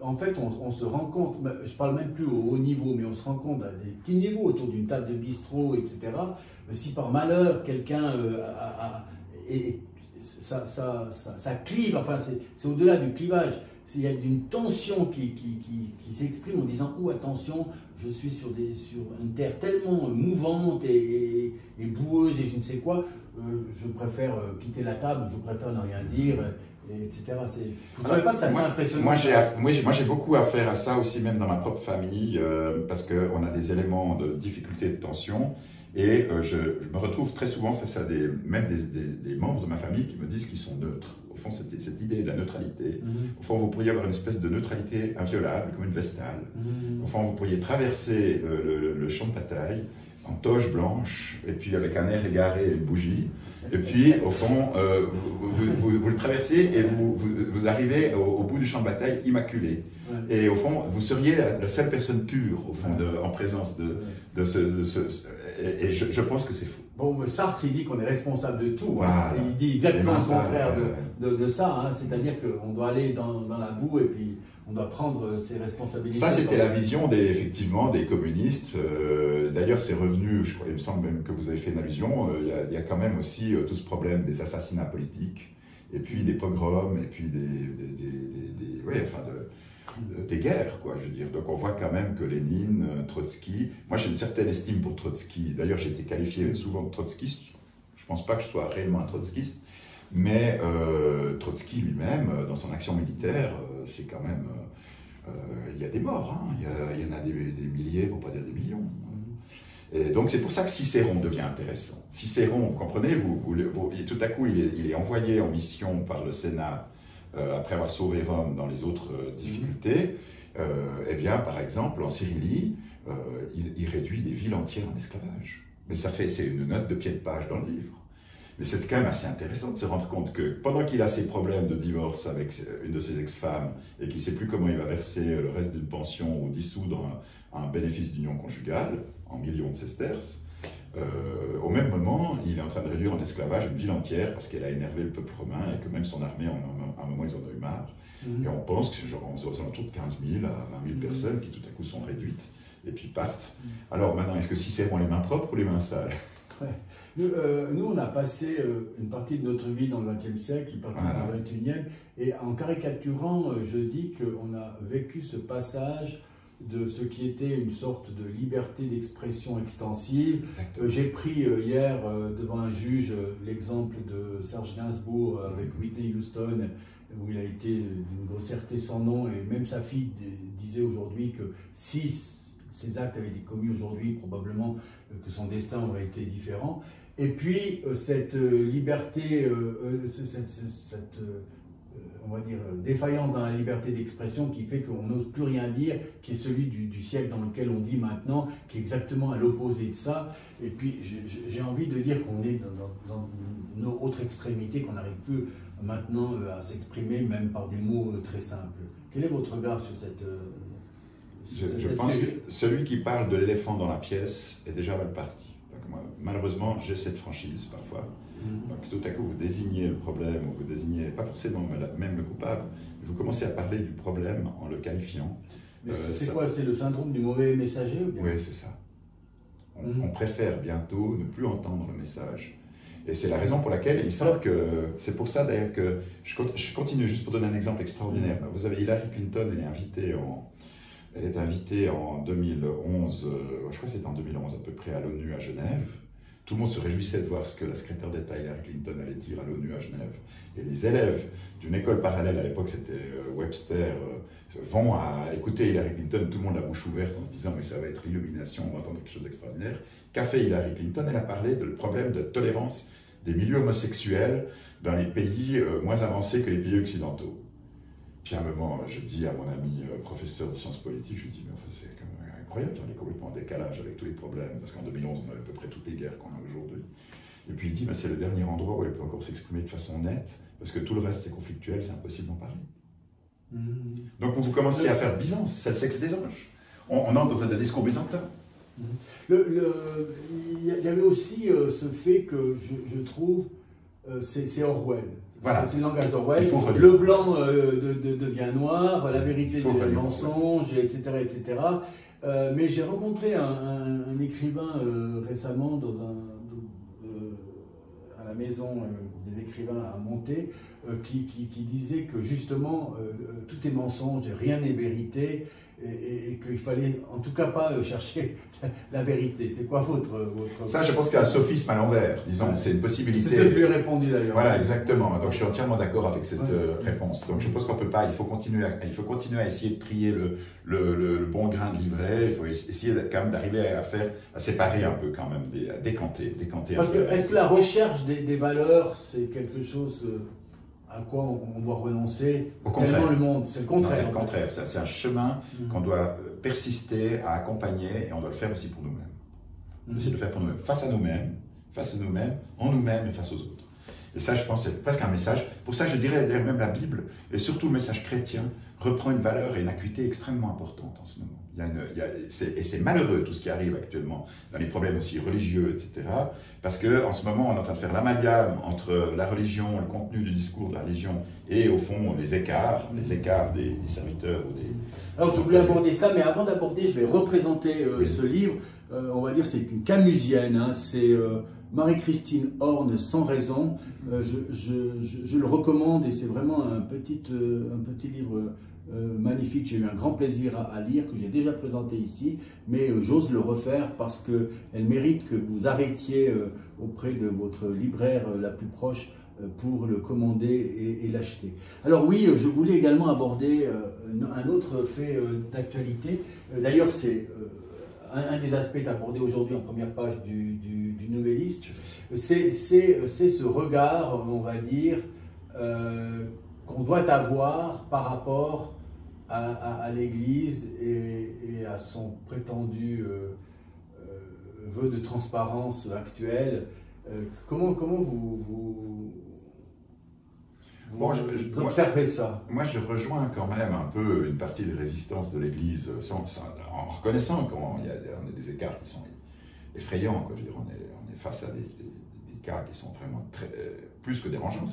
En fait, on se rend compte, je ne parle même plus au haut niveau, mais on se rend compte à des petits niveaux, autour d'une table de bistrot, etc. Si par malheur, quelqu'un ça clive, enfin c'est au-delà du clivage. Il y a une tension qui s'exprime en disant « Oh, attention, je suis sur une terre tellement mouvante et boueuse et je ne sais quoi, je préfère quitter la table, je préfère ne rien dire, etc. » Vous ne trouvez pas que ça c'est impressionnant? Moi, j'ai beaucoup à faire à ça aussi, même dans ma propre famille, parce qu'on a des éléments de difficulté et de tension. Et je me retrouve très souvent face à des membres de ma famille qui me disent qu'ils sont neutres. Au fond, cette idée de la neutralité, au fond, vous pourriez avoir une espèce de neutralité inviolable, comme une vestale. Au fond, vous pourriez traverser le champ de bataille en toge blanche, et puis avec un air égaré et une bougie. Et puis, au fond, vous le traversez et vous arrivez au bout du champ de bataille immaculé. Et au fond, vous seriez la seule personne pure, au fond, en présence de ce... Et je pense que c'est faux. Bon, Sartre, il dit qu'on est responsable de tout. Voilà. Hein. Il dit exactement le contraire de ça. Hein. C'est-à-dire qu'on doit aller dans la boue et puis on doit prendre ses responsabilités. Ça, c'était la vision effectivement des communistes. D'ailleurs, c'est revenu, je crois, il me semble même que vous avez fait une allusion, il y a quand même aussi tout ce problème des assassinats politiques, et puis des pogroms, et puis des guerres, quoi, je veux dire. Donc on voit quand même que Lénine, Trotsky, moi j'ai une certaine estime pour Trotsky, d'ailleurs j'ai été qualifié souvent de trotskiste, je ne pense pas que je sois réellement un trotskiste, mais Trotsky lui-même, dans son action militaire, c'est quand même... il y a des morts, hein. Il y en a des milliers, pour ne pas dire des millions. Et donc c'est pour ça que Cicéron devient intéressant. Cicéron, vous comprenez, tout à coup il est envoyé en mission par le Sénat, après avoir sauvé Rome dans les autres difficultés. Eh bien, par exemple, en Syrie, il réduit des villes entières en esclavage. Mais c'est une note de pied de page dans le livre. Mais c'est quand même assez intéressant de se rendre compte que pendant qu'il a ses problèmes de divorce avec une de ses ex-femmes et qu'il ne sait plus comment il va verser le reste d'une pension ou dissoudre un bénéfice d'union conjugale en millions de sesterces, au même moment, il est en train de réduire en esclavage une ville entière parce qu'elle a énervé le peuple romain et que même son armée, à un moment, ils en ont eu marre. Et on pense que c'est genre aux alentours de 15 000 à 20 000 personnes qui tout à coup sont réduites et puis partent. Alors maintenant, est-ce que Cicéron les mains propres ou les mains sales? Nous, on a passé une partie de notre vie dans le XXe siècle, une partie dans le XXIe, et en caricaturant, je dis qu'on a vécu ce passage de ce qui était une sorte de liberté d'expression extensive. J'ai pris hier devant un juge l'exemple de Serge Gainsbourg avec Whitney Houston, où il a été d'une grossièreté sans nom, et même sa fille disait aujourd'hui que si ces actes avaient été commis aujourd'hui, probablement que son destin aurait été différent. Et puis cette liberté, on va dire, défaillance dans la liberté d'expression qui fait qu'on n'ose plus rien dire, qui est celui du siècle dans lequel on vit maintenant, qui est exactement à l'opposé de ça. Et puis j'ai envie de dire qu'on est dans nos autres extrémités, qu'on n'arrive plus maintenant à s'exprimer, même par des mots très simples. Quel est votre regard sur cette... Je pense que celui qui parle de l'éléphant dans la pièce est déjà mal parti. Donc moi, malheureusement, j'ai cette franchise parfois. Donc tout à coup, vous désignez le problème, ou vous désignez, pas forcément même le coupable, mais vous commencez à parler du problème en le qualifiant. C'est quoi? C'est le syndrome du mauvais messager ou bien? Oui, c'est ça. On préfère bientôt ne plus entendre le message. Et c'est la raison pour laquelle il semble que... C'est pour ça d'ailleurs que... Je continue juste pour donner un exemple extraordinaire. Vous avez Hillary Clinton, elle est invitée en 2011, je crois que c'était en 2011 à peu près, à l'ONU à Genève. Tout le monde se réjouissait de voir ce que la secrétaire d'État Hillary Clinton allait dire à l'ONU à Genève. Et les élèves d'une école parallèle, à l'époque c'était Webster, vont à écouter Hillary Clinton, tout le monde la bouche ouverte en se disant mais ça va être l'illumination, on va entendre quelque chose d'extraordinaire. Qu'a fait Hillary Clinton? Elle a parlé du problème de tolérance des milieux homosexuels dans les pays moins avancés que les pays occidentaux. Puis à un moment, je dis à mon ami professeur de sciences politiques, je lui dis mais enfin, c'est quand même incroyable, on est complètement en décalage avec tous les problèmes, parce qu'en 2011 on avait à peu près toutes les guerres qu'on a aujourd'hui. Et puis il dit, c'est le dernier endroit où elle peut encore s'exprimer de façon nette, parce que tout le reste est conflictuel, c'est impossible d'en parler. Donc vous commencez à faire Byzance, c'est le sexe des anges. On entre dans un discours byzantin. Il y avait aussi ce fait que je trouve, c'est Orwell. Voilà. C'est le langage d'Orwell. Le blanc devient noir, la vérité devient mensonge, etc. etc. Mais j'ai rencontré un écrivain récemment à la maison des écrivains à Monté qui disait que justement tout est mensonge et rien n'est vérité et qu'il fallait en tout cas pas chercher la vérité. C'est quoi votre... Ça, je pense qu'il y a un sophisme à l'envers, disons, c'est une possibilité. C'est ce que je lui ai répondu d'ailleurs. Voilà, exactement. Donc je suis entièrement d'accord avec cette réponse. Donc je pense qu'on peut pas, il faut continuer à essayer de trier le bon grain de livret, il faut essayer quand même d'arriver à séparer un peu quand même, à décanter. Parce que est-ce que la recherche des valeurs, c'est quelque chose... à quoi on doit renoncer? Au contraire. Tellement le monde, c'est le contraire. C'est le contraire, c'est un chemin qu'on doit persister à accompagner et on doit le faire aussi pour nous-mêmes. On doit essayer de le faire pour nous-mêmes, face à nous-mêmes, en nous-mêmes et face aux autres. Et ça, je pense, c'est presque un message. Pour ça, je dirais d'ailleurs même la Bible, et surtout le message chrétien, reprend une valeur et une acuité extrêmement importante en ce moment. Et c'est malheureux tout ce qui arrive actuellement, dans les problèmes aussi religieux, etc. Parce qu'en ce moment, on est en train de faire l'amalgame entre la religion, le contenu du discours de la religion, et au fond, les écarts des serviteurs ou des... Alors, je voulais aborder ça, mais avant d'aborder, je vais représenter ce livre. On va dire c'est une camusienne, hein, c'est Marie-Christine Horn, Sans raison. Je le recommande et c'est vraiment un petit livre magnifique. J'ai eu un grand plaisir à lire, que j'ai déjà présenté ici, mais j'ose le refaire parce qu'elle mérite que vous arrêtiez auprès de votre libraire la plus proche pour le commander et l'acheter. Alors oui, je voulais également aborder un autre fait d'actualité. D'ailleurs, c'est... un des aspects abordés aujourd'hui en première page du Nouvelliste, c'est ce regard, on va dire, qu'on doit avoir par rapport à l'Église et à son prétendu vœu de transparence actuel. Comment vous observez ça? Moi, je rejoins quand même un peu une partie des résistances de l'Église, en reconnaissant qu'on a des écarts qui sont effrayants. Quoi. Je veux dire, on est face à des cas qui sont vraiment plus que dérangeants,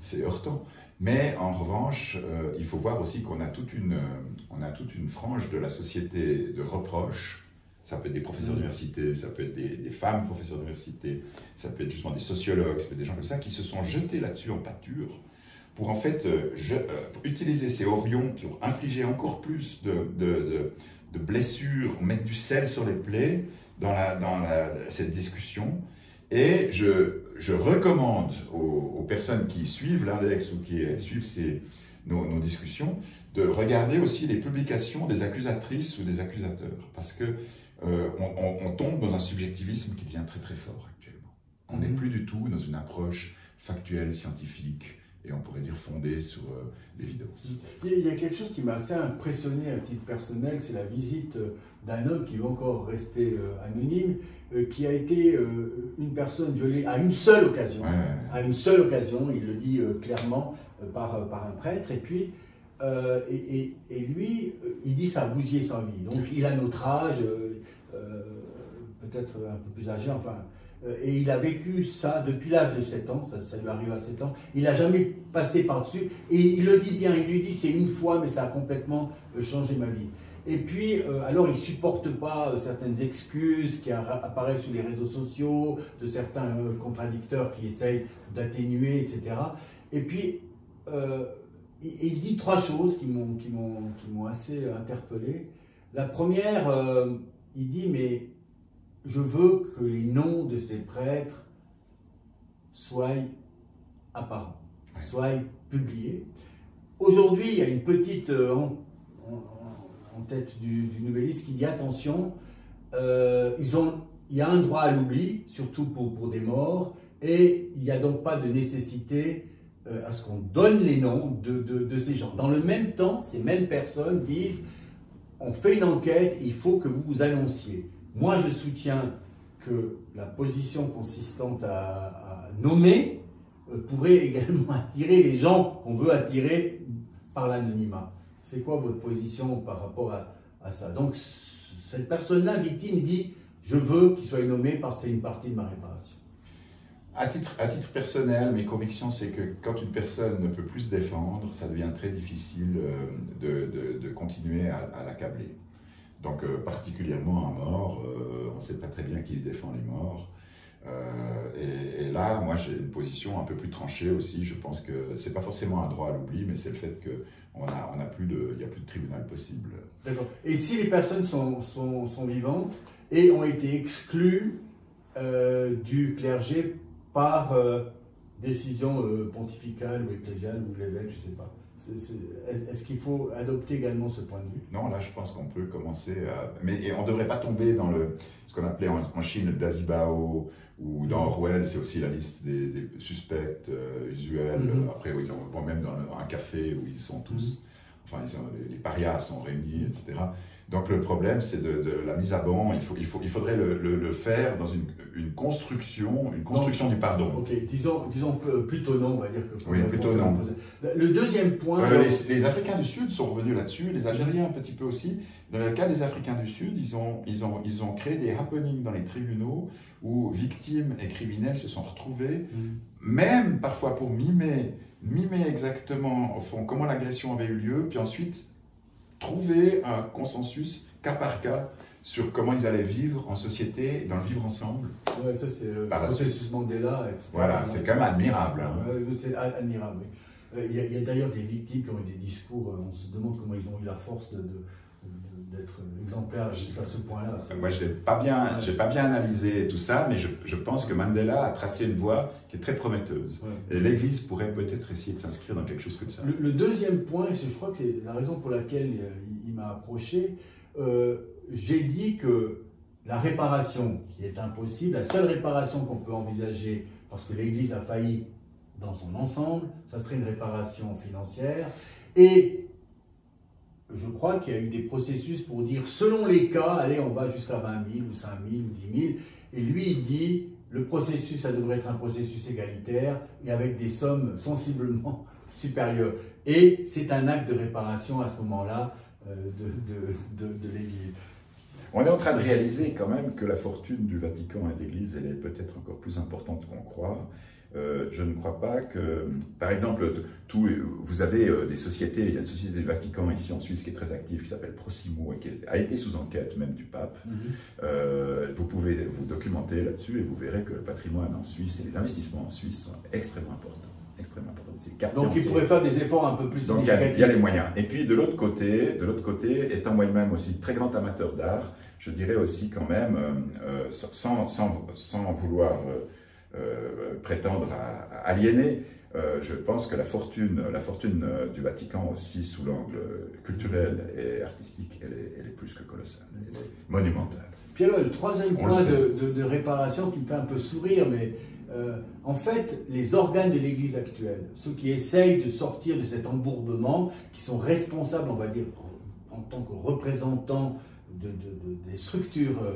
c'est heurtant. Mais en revanche, il faut voir aussi qu'on a toute une frange de la société de reproches. Ça peut être des professeurs d'université, ça peut être des femmes professeurs d'université, ça peut être justement des sociologues, ça peut être des gens comme ça qui se sont jetés là-dessus en pâture pour en fait utiliser ces orions pour infliger encore plus de blessures, mettre du sel sur les plaies dans cette discussion. Et je recommande aux personnes qui suivent l'index ou qui suivent nos discussions de regarder aussi les publications des accusatrices ou des accusateurs, parce que on tombe dans un subjectivisme qui devient très très fort actuellement. On n'est plus du tout dans une approche factuelle, scientifique, et on pourrait dire fondée sur l'évidence. Il y a quelque chose qui m'a assez impressionné à titre personnel, c'est la visite d'un homme qui va encore rester anonyme, qui a été une personne violée à une seule occasion. À une seule occasion, il le dit clairement par un prêtre, et puis et lui, il dit ça a bousillé sa vie. Donc il a notre âge, peut-être un peu plus âgé, enfin. Et il a vécu ça depuis l'âge de 7 ans, ça lui arrive à 7 ans. Il n'a jamais passé par-dessus. Et il le dit bien, il lui dit c'est une fois, mais ça a complètement changé ma vie. Et puis, alors il ne supporte pas certaines excuses qui apparaissent sur les réseaux sociaux, de certains contradicteurs qui essayent d'atténuer, etc. Et puis, il dit 3 choses qui m'ont assez interpellé. La première, il dit, mais je veux que les noms de ces prêtres soient apparents, soient publiés. Aujourd'hui, il y a une petite en tête du Nouvelliste qui dit attention, il y a un droit à l'oubli, surtout pour des morts, et il n'y a donc pas de nécessité à ce qu'on donne les noms de ces gens. Dans le même temps, ces mêmes personnes disent on fait une enquête, il faut que vous vous annonciez. Moi, je soutiens que la position consistante à nommer pourrait également attirer les gens qu'on veut attirer par l'anonymat. C'est quoi votre position par rapport à ça? Donc, cette personne-là, victime, dit « Je veux qu'il soit nommé parce que c'est une partie de ma réparation ». À titre personnel, mes convictions, c'est que quand une personne ne peut plus se défendre, ça devient très difficile de continuer à l'accabler. Donc, particulièrement un mort, on ne sait pas très bien qui défend les morts. Et là, moi, j'ai une position un peu plus tranchée aussi. Je pense que ce n'est pas forcément un droit à l'oubli, mais c'est le fait qu'il n'y a plus de tribunal possible. D'accord. Et si les personnes sont vivantes et ont été exclues du clergé par décision pontificale ou ecclésiale ou l'évêque, je ne sais pas. Est-ce qu'il faut adopter également ce point de vue? Non, là, je pense qu'on peut commencer à... Mais on ne devrait pas tomber dans ce qu'on appelait en Chine le Dazibao, ou dans Orwell, c'est aussi la liste des suspects usuels. Après, ils vont même dans un café où ils sont tous... Enfin, les parias sont réunis, etc. Donc le problème, c'est de la mise à banc. Il faudrait le faire dans une construction du pardon. Ok, disons plutôt non, on va dire que... Oui, plutôt non. Le deuxième point... Les Africains du Sud sont revenus là-dessus, les Algériens un petit peu aussi. Dans le cas des Africains du Sud, ils ont créé des happenings dans les tribunaux où victimes et criminels se sont retrouvés, même parfois pour mimer exactement au fond comment l'agression avait eu lieu, puis ensuite trouver un consensus cas par cas sur comment ils allaient vivre en société, dans le vivre ensemble. Ouais, ça c'est le processus Mandela, etc. Voilà, c'est quand même admirable. C'est admirable, oui. Il y a d'ailleurs des victimes qui ont eu des discours, on se demande comment ils ont eu la force d'être exemplaires jusqu'à ce point-là. Moi, je n'ai pas bien analysé tout ça, mais je pense que Mandela a tracé une voie qui est très prometteuse. Ouais. Et l'Église pourrait peut-être essayer de s'inscrire dans quelque chose comme ça. Le deuxième point, et je crois que c'est la raison pour laquelle il m'a approché, j'ai dit que la réparation qui est impossible, la seule réparation qu'on peut envisager, parce que l'Église a failli dans son ensemble, ça serait une réparation financière. Et je crois qu'il y a eu des processus pour dire, selon les cas, allez, on va jusqu'à 20 000 ou 5 000 ou 10 000. Et lui, il dit, le processus, ça devrait être un processus égalitaire et avec des sommes sensiblement supérieures. Et c'est un acte de réparation à ce moment-là de l'Église. On est en train de réaliser quand même que la fortune du Vatican et de l'Église, elle est peut-être encore plus importante qu'on croit. Je ne crois pas que, par exemple, vous avez des sociétés, il y a une société du Vatican ici en Suisse qui est très active, qui s'appelle Prossimo et qui a été sous enquête même du pape. Vous pouvez vous documenter là-dessus et vous verrez que le patrimoine en Suisse et les investissements en Suisse sont extrêmement importants. Donc il pourrait faire des efforts un peu plus significatifs. Il y a les moyens. Et puis de l'autre côté, étant moi-même aussi très grand amateur d'art, je dirais aussi quand même, sans vouloir prétendre à aliéner, Je pense que la fortune du Vatican aussi, sous l'angle culturel et artistique, elle est plus que colossale, elle est monumentale. Puis alors, le troisième point de réparation qui me fait un peu sourire, mais en fait, les organes de l'Église actuelle, ceux qui essayent de sortir de cet embourbement, qui sont responsables, on va dire, en tant que représentants des structures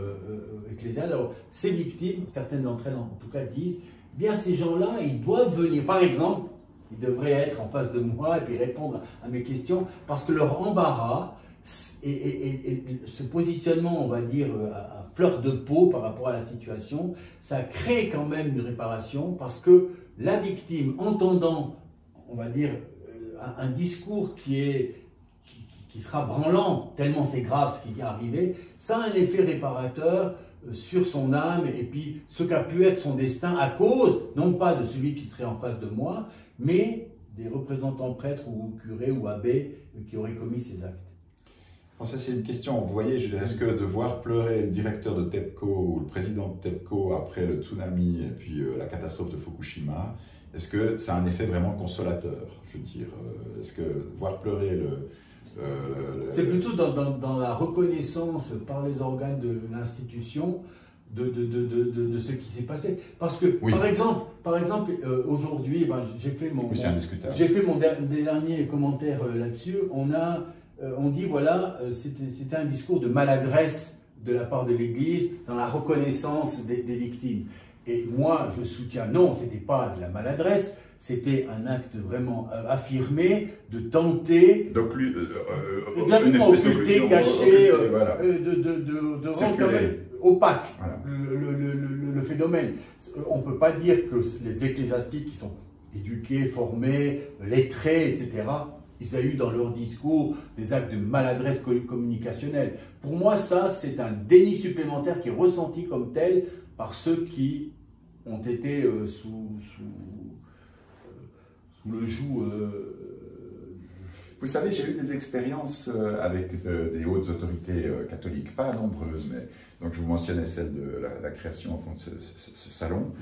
ecclésiales, alors ces victimes, certaines d'entre elles en tout cas disent, eh bien ces gens-là, ils doivent venir, par exemple, ils devraient être en face de moi et puis répondre à mes questions, parce que leur embarras et ce positionnement, on va dire, à fleur de peau par rapport à la situation, ça crée quand même une réparation, parce que la victime, entendant, on va dire, un discours qui sera branlant, tellement c'est grave ce qui vient arriver, ça a un effet réparateur sur son âme, et puis ce qu'a pu être son destin à cause, non pas de celui qui serait en face de moi, mais des représentants prêtres ou curés ou abbés qui auraient commis ces actes. Bon, ça c'est une question, vous voyez, est-ce que de voir pleurer le directeur de TEPCO ou le président de TEPCO après le tsunami et puis la catastrophe de Fukushima, est-ce que ça a un effet vraiment consolateur? Je veux dire, est-ce que voir pleurer c'est plutôt dans la reconnaissance par les organes de l'institution de ce qui s'est passé. Parce que, oui. par exemple aujourd'hui, ben, j'ai fait mon dernier commentaire là-dessus. On dit, voilà, c'était un discours de maladresse de la part de l'Église dans la reconnaissance des victimes. Et moi, je soutiens, non, ce n'était pas de la maladresse, c'était un acte vraiment affirmé de tenter d'occulter, cacher, voilà. de rendre quand même opaque voilà. le phénomène. On ne peut pas dire que les ecclésiastiques qui sont éduqués, formés, lettrés, etc., ils ont eu dans leur discours des actes de maladresse communicationnelle. Pour moi, ça, c'est un déni supplémentaire qui est ressenti comme tel par ceux qui ont été sous le joug. Vous savez, j'ai eu des expériences avec des hautes autorités catholiques, pas nombreuses, mais donc je vous mentionnais celle de la création en fond de ce salon,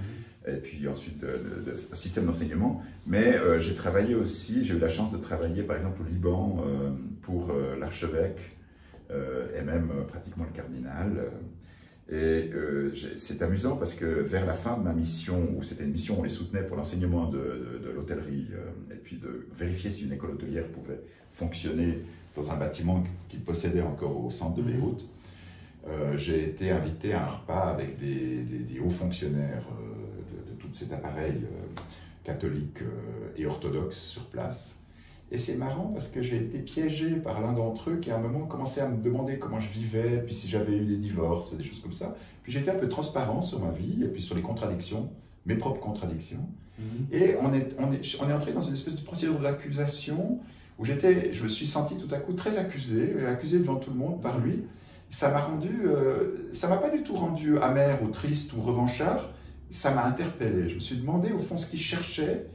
et puis ensuite de système d'enseignement. Mais j'ai travaillé aussi, j'ai eu la chance de travailler par exemple au Liban pour l'archevêque et même pratiquement le cardinal. Et c'est amusant parce que vers la fin de ma mission, où c'était une mission où on les soutenait pour l'enseignement de l'hôtellerie et puis de vérifier si une école hôtelière pouvait fonctionner dans un bâtiment qu'ils possédaient encore au centre de Beyrouth, j'ai été invité à un repas avec des hauts fonctionnaires de tout cet appareil catholique et orthodoxe sur place. Et c'est marrant parce que j'ai été piégé par l'un d'entre eux qui à un moment commençait à me demander comment je vivais, puis si j'avais eu des divorces, des choses comme ça. Puis j'étais un peu transparent sur ma vie et puis sur les contradictions, mes propres contradictions. Et on est entré dans une espèce de procédure de l'accusation où je me suis senti tout à coup très accusé devant tout le monde par lui. Ça m'a pas du tout rendu amer ou triste ou revanchard, ça m'a interpellé. Je me suis demandé au fond ce qu'il cherchait.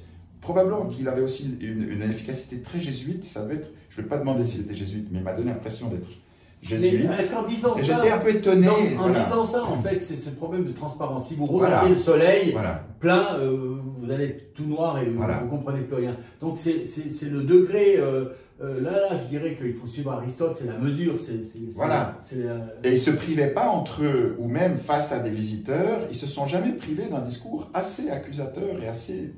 Probablement qu'il avait aussi une efficacité très jésuite, ça devait être, je ne vais pas demander s'il était jésuite, mais il m'a donné l'impression d'être jésuite. Est-ce qu'en disant ça, j'étais un peu étonné. Non, en disant ça, en fait, c'est ce problème de transparence. Si vous regardez le soleil plein, vous allez être tout noir et vous ne comprenez plus rien. Donc c'est le degré, là, je dirais qu'il faut suivre Aristote, c'est la mesure. Et ils ne se privaient pas entre eux, ou même face à des visiteurs, ils ne se sont jamais privés d'un discours assez accusateur et assez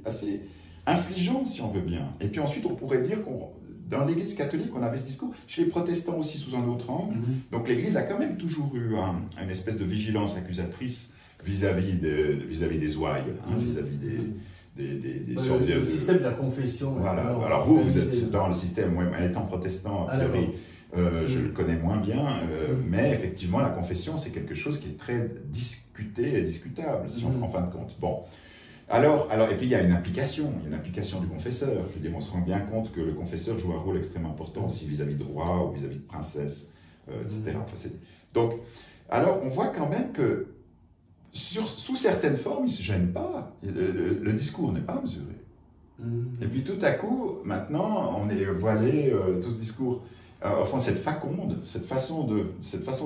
infligeant, si on veut bien. Et puis ensuite, on pourrait dire qu'on dans l'Église catholique, on avait ce discours, chez les protestants aussi sous un autre angle. Donc l'Église a quand même toujours eu une espèce de vigilance accusatrice vis-à-vis des ouailles, vis-à-vis le système de la confession. Voilà. Alors vous êtes dans le système, moi, étant protestant, a priori, je le connais moins bien, mais effectivement, la confession, c'est quelque chose qui est très discuté et discutable, si en fin de compte. Bon. Alors, et puis il y a une implication du confesseur. Je veux dire, on se rend bien compte que le confesseur joue un rôle extrêmement important aussi vis-à-vis de rois ou vis-à-vis de princesses, etc. Enfin, donc, alors on voit quand même que sous certaines formes, il ne se gêne pas. Le discours n'est pas mesuré. Et puis tout à coup, maintenant, on est voilé, tout ce discours, enfin cette faconde, cette façon de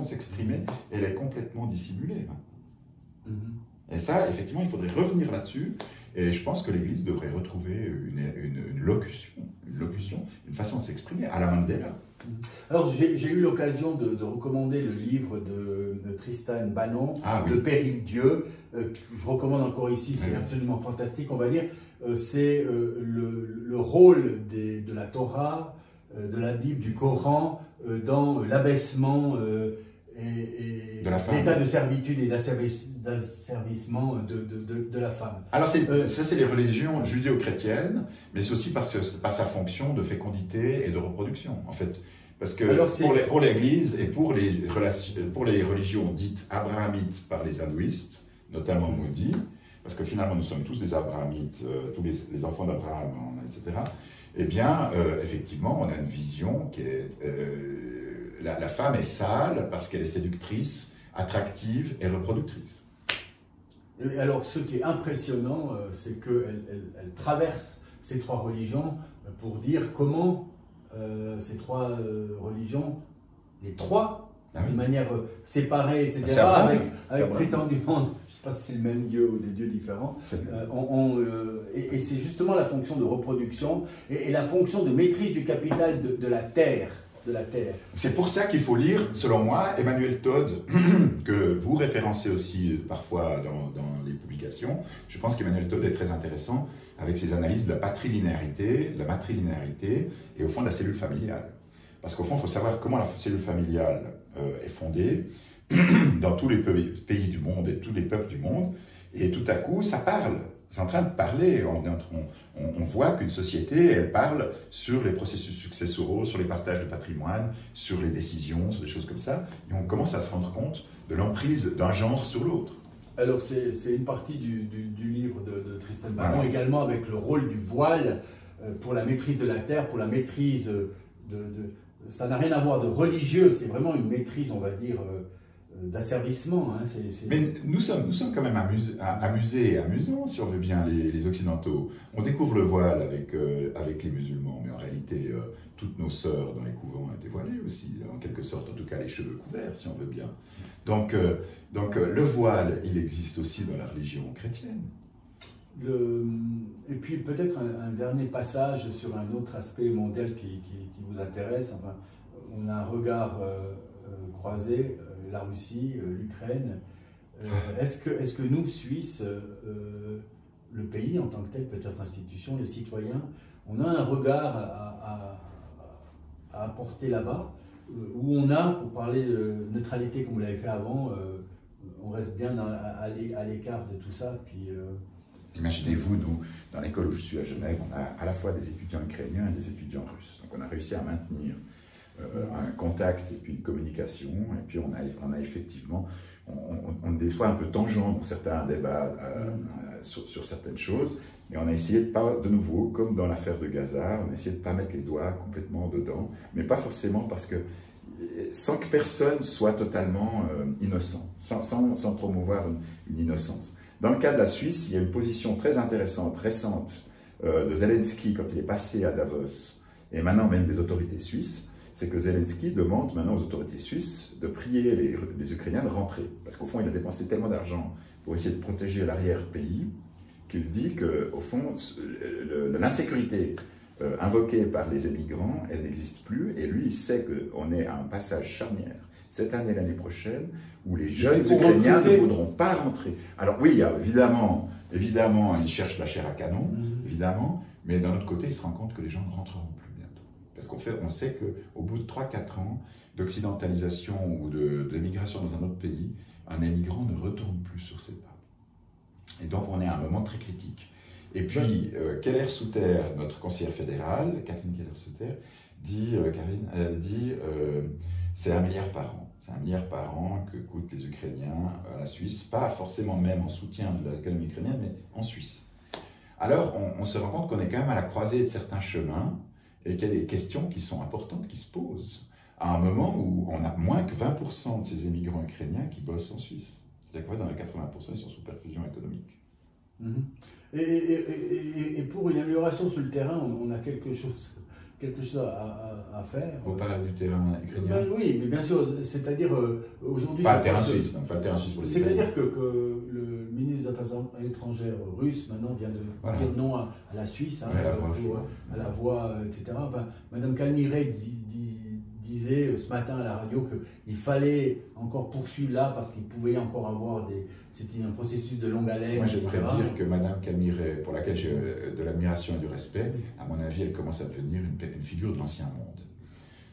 s'exprimer, elle est complètement dissimulée. Et ça, effectivement, il faudrait revenir là-dessus. Et je pense que l'Église devrait retrouver une locution, une façon de s'exprimer à la Mandela. Alors, j'ai eu l'occasion de recommander le livre de Tristan Banon, Le Péril Dieu, que je recommande encore ici, c'est absolument fantastique, on va dire. C'est le rôle de la Torah, de la Bible, du Coran, dans l'abaissement et l'état de servitude et d'asservissement de la femme. Alors ça c'est les religions judéo-chrétiennes, mais c'est aussi par sa fonction de fécondité et de reproduction en fait. Parce que pour l'Église et pour les religions dites abrahamites par les hindouistes, notamment maudits, parce que finalement nous sommes tous des abrahamites, tous les enfants d'Abraham, etc., eh bien effectivement on a une vision qui est... la femme est sale parce qu'elle est séductrice, attractive et reproductrice. Et alors, ce qui est impressionnant, c'est qu'elle traverse ces trois religions pour dire comment ces trois religions, les trois, de manière séparée, etc., avec prétendument, je ne sais pas si c'est le même Dieu ou des dieux différents, et c'est justement la fonction de reproduction et la fonction de maîtrise du capital de la terre. C'est pour ça qu'il faut lire, selon moi, Emmanuel Todd, que vous référencez aussi parfois dans les publications. Je pense qu'Emmanuel Todd est très intéressant avec ses analyses de la patrilinéarité, la matrilinéarité et au fond de la cellule familiale. Parce qu'au fond, il faut savoir comment la cellule familiale est fondée dans tous les pays du monde et tous les peuples du monde. Et tout à coup, ça parle. C'est en train de parler. On voit qu'une société, elle parle sur les processus successoraux, sur les partages de patrimoine, sur les décisions, sur des choses comme ça. Et on commence à se rendre compte de l'emprise d'un genre sur l'autre. Alors, c'est une partie du livre de Tristan Banon, également avec le rôle du voile pour la maîtrise de la terre, pour la maîtrise ça n'a rien à voir de religieux, c'est vraiment une maîtrise, on va dire, d'asservissement. Hein, Mais nous sommes quand même amusés et amusants, si on veut bien, les Occidentaux. On découvre le voile avec les musulmans, mais en réalité, toutes nos sœurs dans les couvents étaient voilées aussi, en quelque sorte, en tout cas les cheveux couverts, si on veut bien. Donc le voile, il existe aussi dans la religion chrétienne. Et puis peut-être un dernier passage sur un autre aspect mondial qui vous intéresse. Enfin, on a un regard croisé, la Russie, l'Ukraine. Est-ce que nous, Suisses, le pays en tant que tel, peut-être institution, les citoyens, on a un regard à apporter là-bas, où on a, pour parler de neutralité comme vous l'avez fait avant, on reste bien à l'écart de tout ça. Puis, imaginez-vous, nous, dans l'école où je suis à Genève, on a à la fois des étudiants ukrainiens et des étudiants russes. Donc on a réussi à maintenir un contact et puis une communication. Et puis on a effectivement, on est des fois un peu tangent dans certains débats sur certaines choses. Et on a essayé de pas, de nouveau, comme dans l'affaire de Gaza, on a essayé de ne pas mettre les doigts complètement dedans. Mais pas forcément parce que, sans que personne soit totalement innocent, sans promouvoir une innocence. Dans le cas de la Suisse, il y a une position très intéressante, récente, de Zelensky quand il est passé à Davos, et maintenant même des autorités suisses, c'est que Zelensky demande maintenant aux autorités suisses de prier les Ukrainiens de rentrer. Parce qu'au fond, il a dépensé tellement d'argent pour essayer de protéger l'arrière-pays, qu'il dit qu'au fond, l'insécurité invoquée par les émigrants, elle n'existe plus, et lui, il sait qu'on est à un passage charnière, cette année et l'année prochaine, où les jeunes Ukrainiens ne voudront pas rentrer. Alors oui, évidemment, ils cherchent la chair à canon, évidemment, mais d'un autre côté, ils se rendent compte que les gens ne rentreront plus bientôt. Parce on sait qu'au bout de 3-4 ans d'occidentalisation ou d'émigration dans un autre pays, un émigrant ne retourne plus sur ses pas. Et donc on est à un moment très critique. Et puis, Keller-Souter, notre conseillère fédérale, Catherine Keller-Souter, dit, c'est 1 milliard par an. C'est 1 milliard par an que coûtent les Ukrainiens à la Suisse, pas forcément même en soutien de l'économie ukrainienne, mais en Suisse. Alors, on se rend compte qu'on est quand même à la croisée de certains chemins et qu'il y a des questions qui sont importantes, qui se posent, à un moment où on a moins que 20% de ces émigrants ukrainiens qui bossent en Suisse. C'est-à-dire qu'en fait, dans les 80%, ils sont sous perfusion économique. Et pour une amélioration sur le terrain, on a quelque chose à faire. Vous parlez du terrain ukrainien? Oui, mais bien sûr, c'est-à-dire aujourd'hui... Pas le terrain suisse, non, pas le terrain suisse. C'est-à-dire que ministre des Affaires étrangères russe, maintenant, vient de nom à la Suisse, hein, à la voix, etc. Enfin, Madame Calmiret disait ce matin à la radio qu'il fallait encore poursuivre là parce qu'il pouvait encore avoir c'était un processus de longue haleine. Moi, j'aimerais dire que Madame Calmiret, pour laquelle j'ai de l'admiration et du respect, à mon avis, elle commence à devenir une figure de l'ancien monde.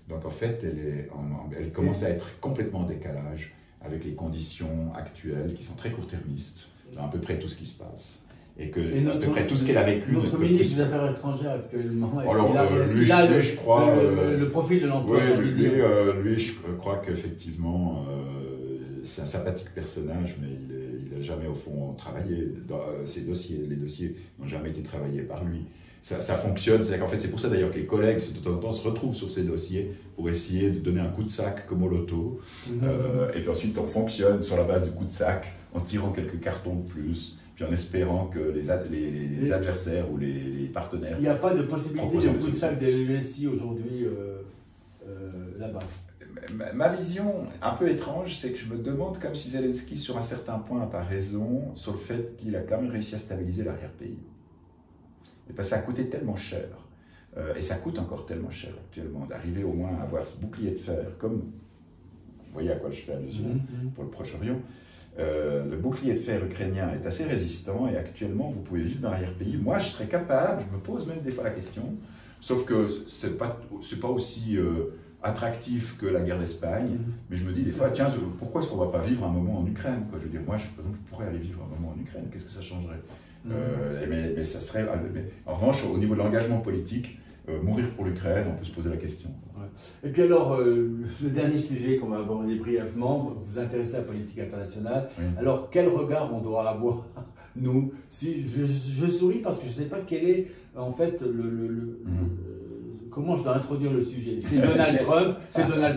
Donc en fait, elle commence à être complètement en décalage avec les conditions actuelles qui sont très court-termistes dans à peu près tout ce qui se passe. Et à peu près tout ce qu'elle a vécu. Notre ministre des Affaires étrangères actuellement, est-ce qu'il a je crois, le profil de l'emploi? Lui, je crois qu'effectivement, c'est un sympathique personnage, mais il n'a jamais au fond travaillé. Ses dossiers, les dossiers n'ont jamais été travaillés par lui. Ça fonctionne, c'est-à-dire qu'en fait, c'est pour ça d'ailleurs que les collègues de temps en temps se retrouvent sur ces dossiers pour essayer de donner un coup de sac comme au loto. Et puis ensuite, on fonctionne sur la base du coup de sac en tirant quelques cartons de plus, puis en espérant que les adversaires ou les partenaires. Il n'y a pas de possibilité de coup de sac de l'UNSI aujourd'hui là-bas. Ma vision un peu étrange, c'est que je me demande comme si Zelensky, sur un certain point, n'a pas raison sur le fait qu'il a quand même réussi à stabiliser l'arrière-pays. Et parce que ça a coûté tellement cher, et ça coûte encore tellement cher actuellement, d'arriver au moins à avoir ce bouclier de fer, comme vous voyez à quoi je fais allusion pour le Proche-Orient. Le bouclier de fer ukrainien est assez résistant et actuellement vous pouvez vivre dans l'arrière-pays. Moi je serais capable, je me pose même des fois la question, sauf que c'est pas aussi attractif que la guerre d'Espagne, mais je me dis des fois, tiens, pourquoi est-ce qu'on ne va pas vivre un moment en Ukraine, quoi? Je veux dire, moi, par exemple, je pourrais aller vivre un moment en Ukraine, qu'est-ce que ça changerait? Mais ça serait... en revanche, au niveau de l'engagement politique, mourir pour l'Ukraine, on peut se poser la question. Ouais. Et puis alors, le dernier sujet qu'on va aborder brièvement, vous vous intéressez à la politique internationale. Oui. Alors, quel regard on doit avoir, nous? Je souris parce que je ne sais pas quel est, en fait, comment je dois introduire le sujet. C'est Donald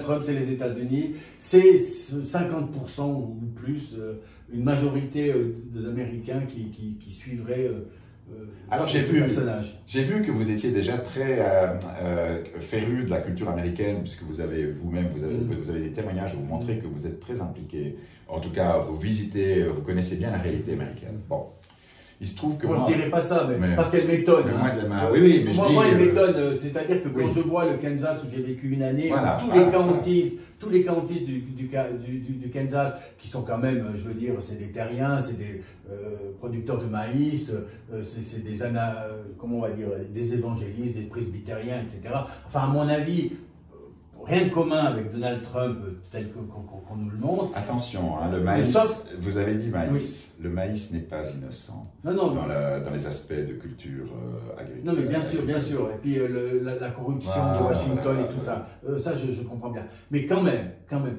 Trump, c'est les États-Unis, c'est 50% ou plus, une majorité d'Américains qui suivraient alors j'ai vu que vous étiez déjà très féru de la culture américaine, puisque vous avez vous-même, vous avez des témoignages où vous montrez que vous êtes très impliqué. En tout cas, vous visitez, vous connaissez bien la réalité américaine. Bon. Il se trouve que moi, je ne dirais pas ça, mais parce qu'elle m'étonne. Hein. Oui, mais moi elle m'étonne. C'est-à-dire que quand je vois le Kansas où j'ai vécu une année, voilà, tous les counties du Kansas, qui sont quand même, je veux dire, c'est des terriens, c'est des producteurs de maïs, c'est des comment on va dire, des évangélistes, des presbytériens, etc. Enfin, à mon avis, rien de commun avec Donald Trump tel qu'on nous le montre. Attention, hein, le maïs, vous avez dit maïs, oui. Le maïs n'est pas innocent dans les aspects de culture agricole. Non mais bien sûr, et puis la corruption de Washington et tout ça, ça je comprends bien. Mais quand même,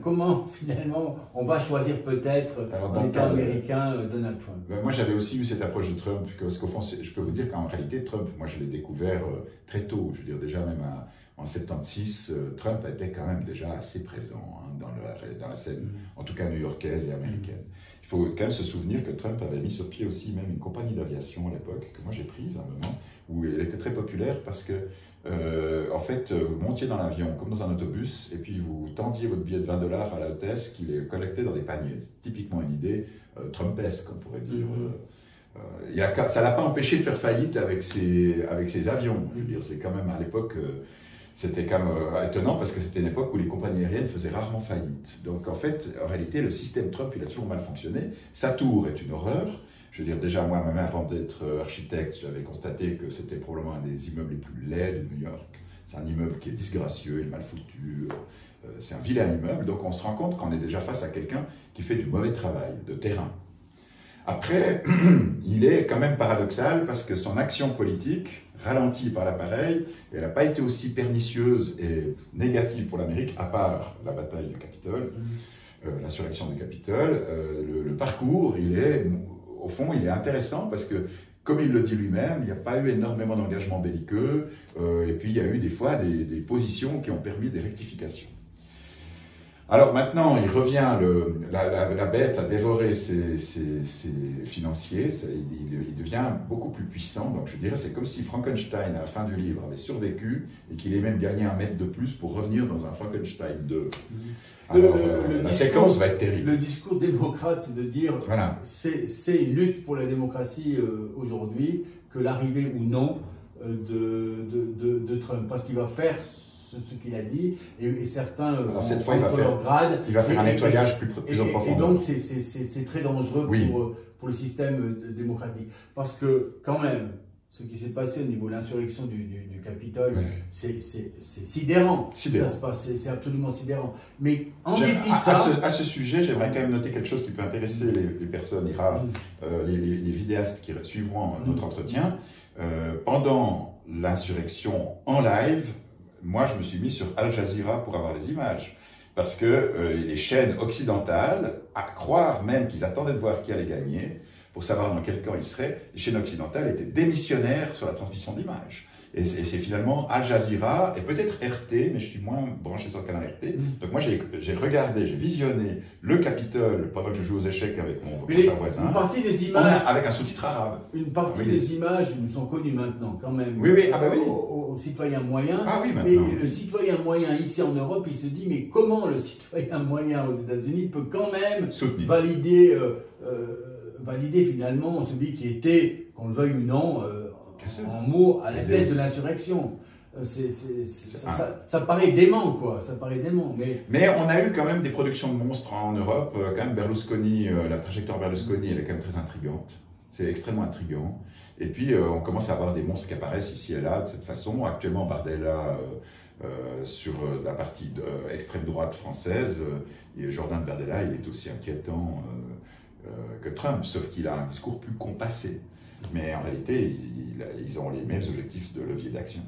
comment finalement on va choisir peut-être en étant américain Donald Trump? Moi j'avais aussi eu cette approche de Trump, parce qu'au fond je peux vous dire qu'en réalité Trump, moi je l'ai découvert très tôt, je veux dire déjà même en 76, Trump était quand même déjà assez présent hein, dans la scène, en tout cas new-yorkaise et américaine. Il faut quand même se souvenir que Trump avait mis sur pied aussi même une compagnie d'aviation à l'époque, que moi j'ai prise à un moment, où elle était très populaire parce que, en fait, vous montiez dans l'avion comme dans un autobus, et puis vous tendiez votre billet de $20 à la hôtesse qui les collectait dans des paniers. Typiquement une idée trumpesque, on pourrait dire. Ça ne l'a pas empêché de faire faillite avec ses avions. Je veux dire, c'est quand même à l'époque... C'était quand même étonnant parce que c'était une époque où les compagnies aériennes faisaient rarement faillite. Donc en fait, en réalité, le système Trump, il a toujours mal fonctionné. Sa tour est une horreur. Je veux dire, déjà moi-même, avant d'être architecte, j'avais constaté que c'était probablement un des immeubles les plus laids de New York. C'est un immeuble qui est disgracieux, il est mal foutu. C'est un vilain immeuble. Donc on se rend compte qu'on est déjà face à quelqu'un qui fait du mauvais travail, de terrain. Après, il est quand même paradoxal parce que son action politique, ralentie par l'appareil, elle n'a pas été aussi pernicieuse et négative pour l'Amérique, à part la bataille du Capitole, l'insurrection du Capitole. Le parcours, au fond, il est intéressant parce que, comme il le dit lui-même, il n'y a pas eu énormément d'engagement belliqueux, et puis il y a eu des fois des positions qui ont permis des rectifications. Alors maintenant, il revient, la bête a dévoré ses financiers, il devient beaucoup plus puissant. Donc je dirais, c'est comme si Frankenstein, à la fin du livre, avait survécu et qu'il ait même gagné 1 mètre de plus pour revenir dans un Frankenstein 2. Alors, la séquence va être terrible. Le discours démocrate, c'est de dire, voilà. C'est une lutte pour la démocratie aujourd'hui, que l'arrivée ou non de Trump, parce qu'il va faire ce qu'il a dit, et certains alors, cette fois, il va faire un nettoyage plus en profondeur. Et donc, c'est très dangereux pour le système démocratique. Parce que, quand même, ce qui s'est passé au niveau de l'insurrection du Capitole, c'est sidérant. Ça se passe, c'est absolument sidérant. Mais en dépit de ça... À ce sujet, j'aimerais quand même noter quelque chose qui peut intéresser les personnes, les vidéastes qui suivront notre entretien. Pendant l'insurrection en live, moi, je me suis mis sur Al Jazeera pour avoir les images. Parce que les chaînes occidentales, à croire même qu'ils attendaient de voir qui allait gagner, pour savoir dans quel camp ils seraient, les chaînes occidentales étaient démissionnaires sur la transmission d'images. Et c'est finalement Al Jazeera et peut-être RT, mais je suis moins branché sur le canal RT. Donc moi, j'ai regardé, j'ai visionné le Capitole pendant que je joue aux échecs avec mon prochain voisin. Une partie des images... Avec un sous-titre arabe. Une partie des images nous sont connues maintenant, quand même. Oui, oui, aux citoyens moyens. Ah oui, maintenant. Mais le citoyen moyen ici en Europe, il se dit, mais comment le citoyen moyen aux États-Unis peut quand même valider finalement celui qui était, qu'on le veuille ou non, en mots à la tête de l'insurrection. Ça paraît dément, quoi. Ça paraît dément. Mais on a eu quand même des productions de monstres en Europe. Quand même, Berlusconi, la trajectoire Berlusconi, elle est quand même très intrigante. C'est extrêmement intriguant. Et puis, on commence à avoir des monstres qui apparaissent ici et là de cette façon. Actuellement, Bardella, sur la partie extrême droite française, et Jordan Bardella, il est aussi inquiétant que Trump, sauf qu'il a un discours plus compassé. Mais en réalité, ils ont les mêmes objectifs de levier d'action.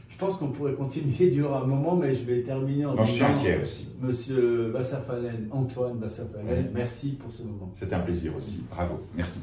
Je pense qu'on pourrait continuer durant un moment, mais je vais terminer en disant... je suis inquiet aussi. Monsieur Bassafalen, Antoine Bassafalen, merci pour ce moment. C'était un plaisir aussi. Bravo. Merci.